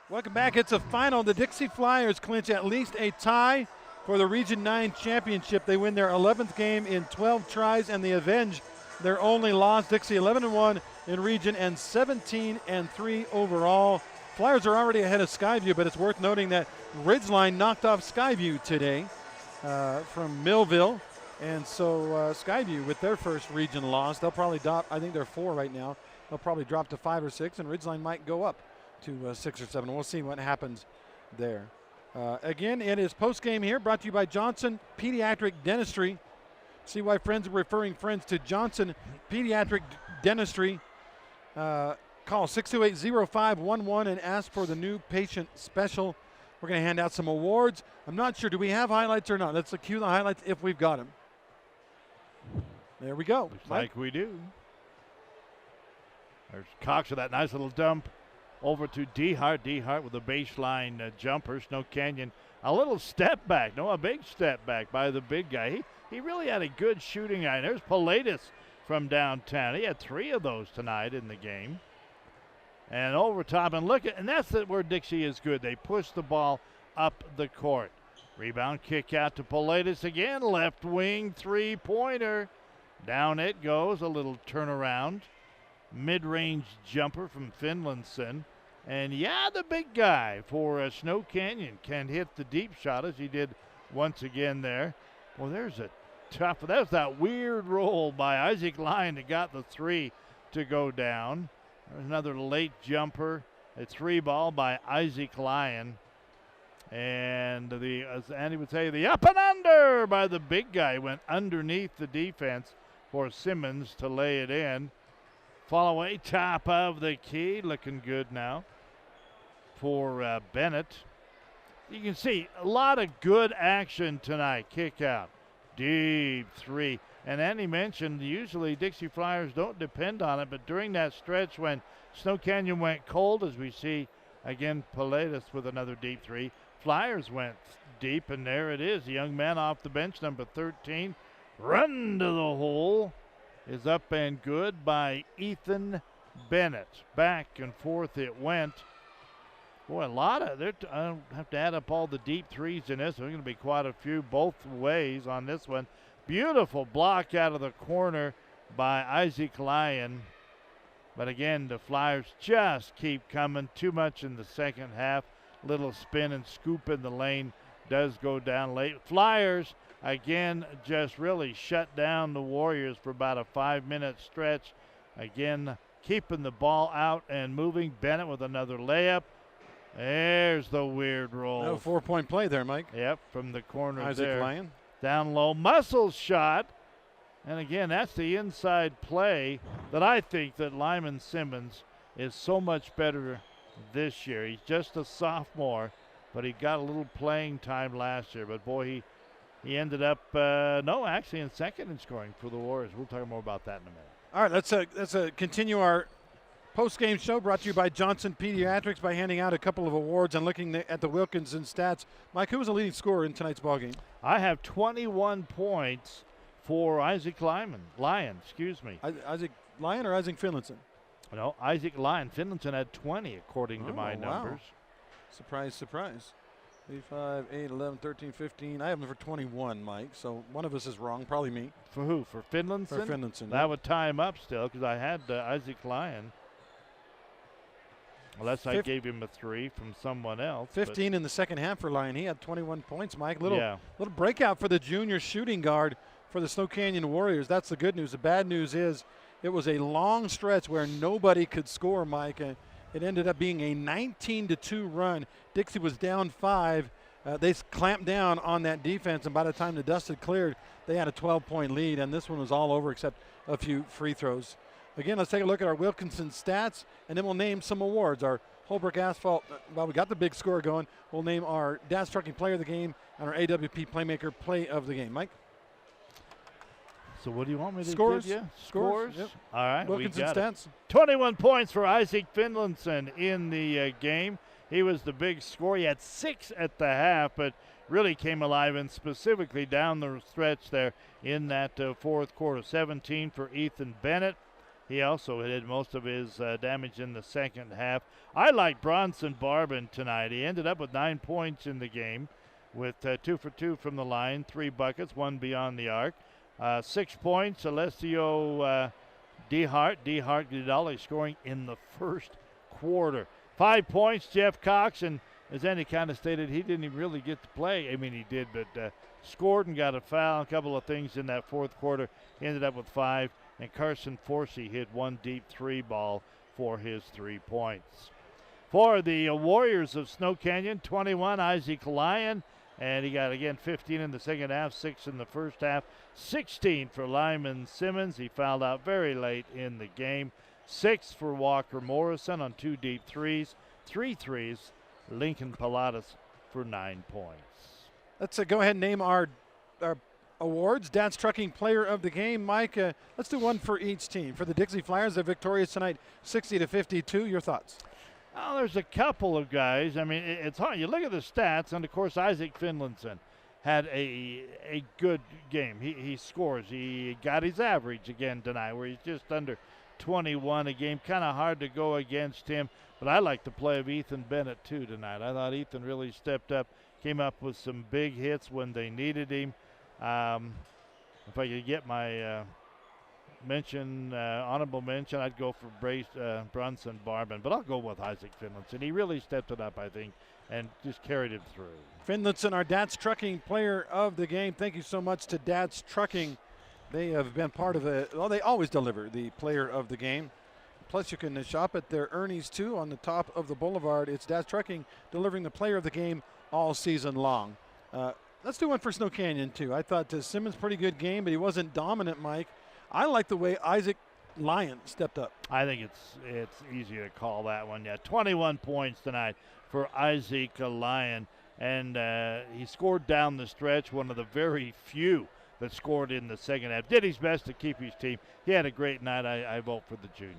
Welcome back. It's a final. The Dixie Flyers clinch at least a tie for the Region 9 championship. They win their 11th game in 12 tries, and they avenge their only loss. Dixie 11-1 in region and 17-3 overall. Flyers are already ahead of Skyview, but it's worth noting that Ridgeline knocked off Skyview today from Millville. And so Skyview, with their first region loss, they'll probably drop. I think they're 4 right now. They'll probably drop to 5 or 6, and Ridgeline might go up to 6 or 7. We'll see what happens there. Again, it is postgame here, brought to you by Johnson Pediatric Dentistry. See why friends are referring friends to Johnson Pediatric Dentistry. Call 628-0511 and ask for the new patient special. We're going to hand out some awards. I'm not sure. Do we have highlights or not? Let's cue the highlights if we've got them. There we go. Looks like we do. There's Cox with that nice little dump over to DeHart. DeHart with a baseline jumper. Snow Canyon A little step back. No, a big step back by the big guy. He really had a good shooting eye. There's Pilatus from downtown. He had 3 of those tonight in the game. And over top, and and that's where Dixie is good. They push the ball up the court. Rebound kick out to Pilatus again. Left wing 3-pointer. Down it goes. A little turnaround. Mid-range jumper from Finlandson. And yeah, the big guy for Snow Canyon can hit the deep shot as he did once again there. Well, there's a tough, that was that weird roll by Isaac Lyon that got the 3 to go down. There's another late jumper, a 3-ball by Isaac Lyon. And as Andy would say, the up and under by the big guy went underneath the defense for Simmons to lay it in. Fall away, top of the key, looking good now for Bennett. You can see a lot of good action tonight. Kick out, deep 3. And Andy mentioned usually Dixie Flyers don't depend on it, but during that stretch when Snow Canyon went cold, as we see again Pilatus with another deep 3, Flyers went deep, and there it is. The young man off the bench, number 13, run to the hole, is up and good by Ethan Bennett. Back and forth it went. Boy, a lot of I don't have to add up all the deep 3s in this. There's going to be quite a few both ways on this one. Beautiful block out of the corner by Isaac Lyon. But again, the Flyers just keep coming. Too much in the second half. Little spin and scoop in the lane does go down late. Flyers, again, just really shut down the Warriors for about a 5-minute stretch. Again, keeping the ball out and moving. Bennett with another layup. There's the weird roll. No 4-point play there, Mike. Yep, from the corner Isaac there. Lyon. Down low, muscle shot. And again, that's the inside play that I think that Lyman Simmons is so much better this year. He's just a sophomore, but he got a little playing time last year. But boy, he ended up, actually in second in scoring for the Warriors. We'll talk more about that in a minute. All right, let's continue our post-game show brought to you by Johnson Pediatrics by handing out a couple of awards and looking at the Wilkinson stats. Mike, who was the leading scorer in tonight's ballgame? I have 21 points for Isaac Lyon. Isaac Lyon or Isaac Finlandson? No, Isaac Lyon. Finlandson had 20 according to my numbers. Surprise, surprise. 3, 5, 8, 11, 13, 15. I have them for 21, Mike. So one of us is wrong, probably me. For who? For Finlandson? For Finlandson. That would tie him up still because I had Isaac Lyon. Unless I gave him a 3 from someone else. 15 in the second half for Lyon. He had 21 points, Mike. Little breakout for the junior shooting guard for the Snow Canyon Warriors. That's the good news. The bad news is it was a long stretch where nobody could score, Mike. It ended up being a 19-2 run. Dixie was down 5. They clamped down on that defense, and by the time the dust had cleared, they had a 12-point lead, and this one was all over except a few free throws. Again, let's take a look at our Wilkinson stats, and then we'll name some awards. Our Holbrook Asphalt, we got the big score going. We'll name our Dad's Trucking Player of the Game and our AWP Playmaker Play of the Game. Mike? So what do you want me to Scores? give you? Scores? Yep. All right, Wilkinson we got stats. it. 21 points for Isaac Finlandson in the game. He was the big scorer. He had 6 at the half, but really came alive, and specifically down the stretch there in that fourth quarter. 17 for Ethan Bennett. He also did most of his damage in the second half. I like Bronson Barbin tonight. He ended up with 9 points in the game with 2 for 2 from the line, 3 buckets, 1 beyond the arc. 6 points, Alessio DeHart. DeHart did all his scoring in the first quarter. 5 points, Jeff Cox, and as Andy kind of stated, he didn't even really get to play. I mean, he did, but scored and got a foul, a couple of things in that fourth quarter. He ended up with 5. And Carson Forsey hit 1 deep 3-ball for his 3 points. For the Warriors of Snow Canyon, 21, Isaac Lyon. And he got, again, 15 in the second half, 6 in the first half. 16 for Lyman Simmons. He fouled out very late in the game. 6 for Walker Morrison on 2 deep 3s. 3 threes, Lincoln Pilatus for 9 points. Let's go ahead and name our awards. Dad's Trucking Player of the Game. Mike, let's do one for each team. For the Dixie Flyers, they're victorious tonight, 60-52. Your thoughts? Oh, there's a couple of guys. I mean, it's hard. You look at the stats, and of course, Isaac Finlinson had a good game. He scores. He got his average again tonight, where he's just under 21 a game. Kind of hard to go against him, but I like the play of Ethan Bennett too tonight. I thought Ethan really stepped up, came up with some big hits when they needed him. If I could get my honorable mention, I'd go for Brunson Barban, but I'll go with Isaac Finlinson. He really stepped it up, I think, and just carried it through. Finlinson, our Dad's Trucking player of the game. Thank you so much to Dad's Trucking. They have been part of they always deliver the player of the game. Plus, you can shop at their Ernie's, too, on the top of the boulevard. It's Dad's Trucking delivering the player of the game all season long. Let's do one for Snow Canyon, too. I thought Simmons' pretty good game, but he wasn't dominant, Mike. I like the way Isaac Lyon stepped up. I think it's easy to call that one. Yeah, 21 points tonight for Isaac Lyon, and he scored down the stretch, one of the very few that scored in the second half. Did his best to keep his team. He had a great night. I vote for the junior.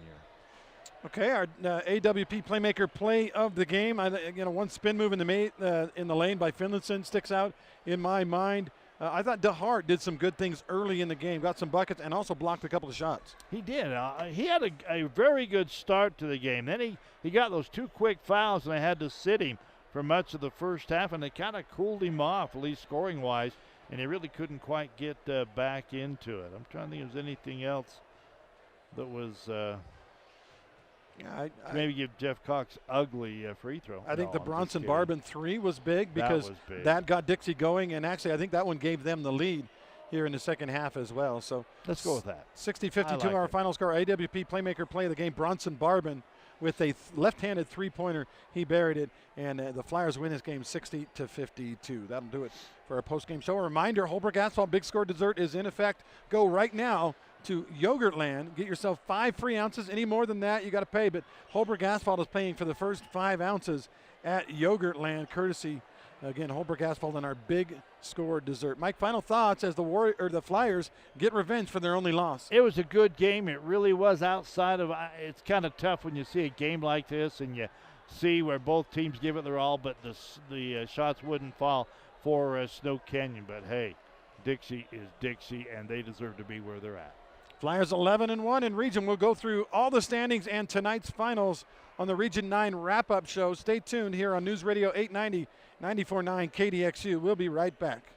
Okay, our AWP playmaker play of the game. One spin move in the lane by Finlinson sticks out in my mind. I thought DeHart did some good things early in the game, got some buckets, and also blocked a couple of shots. He did. He had a very good start to the game. Then he got those 2 quick fouls, and they had to sit him for much of the first half, and they kind of cooled him off, at least scoring-wise, and he really couldn't quite get back into it. I'm trying to think if there's anything else that was maybe give Jeff Cox ugly free throw. I think the Bronson Barban 3 was big because that got Dixie going, and actually I think that one gave them the lead here in the second half as well. So let's go with that. 60-52 our final score. AWP playmaker play of the game, Bronson Barban with a left-handed three-pointer. He buried it, and the Flyers win this game 60-52. That'll do it for our post-game show. A reminder, Holbrook Asphalt Big Score Dessert is in effect. Go right now to Yogurtland. Get yourself 5 free ounces. Any more than that, you got to pay. But Holbrook Asphalt is paying for the first 5 ounces at Yogurtland, courtesy, again, Holbrook Asphalt and our Big Score Dessert. Mike, final thoughts as the Flyers get revenge for their only loss. It was a good game. It really was. Outside of it's kind of tough when you see a game like this and you see where both teams give it their all, but the shots wouldn't fall for Snow Canyon. But, hey, Dixie is Dixie, and they deserve to be where they're at. Flyers 11-1 in region. We'll go through all the standings and tonight's finals on the Region 9 wrap-up show. Stay tuned here on News Radio 890, 94.9 KDXU. We'll be right back.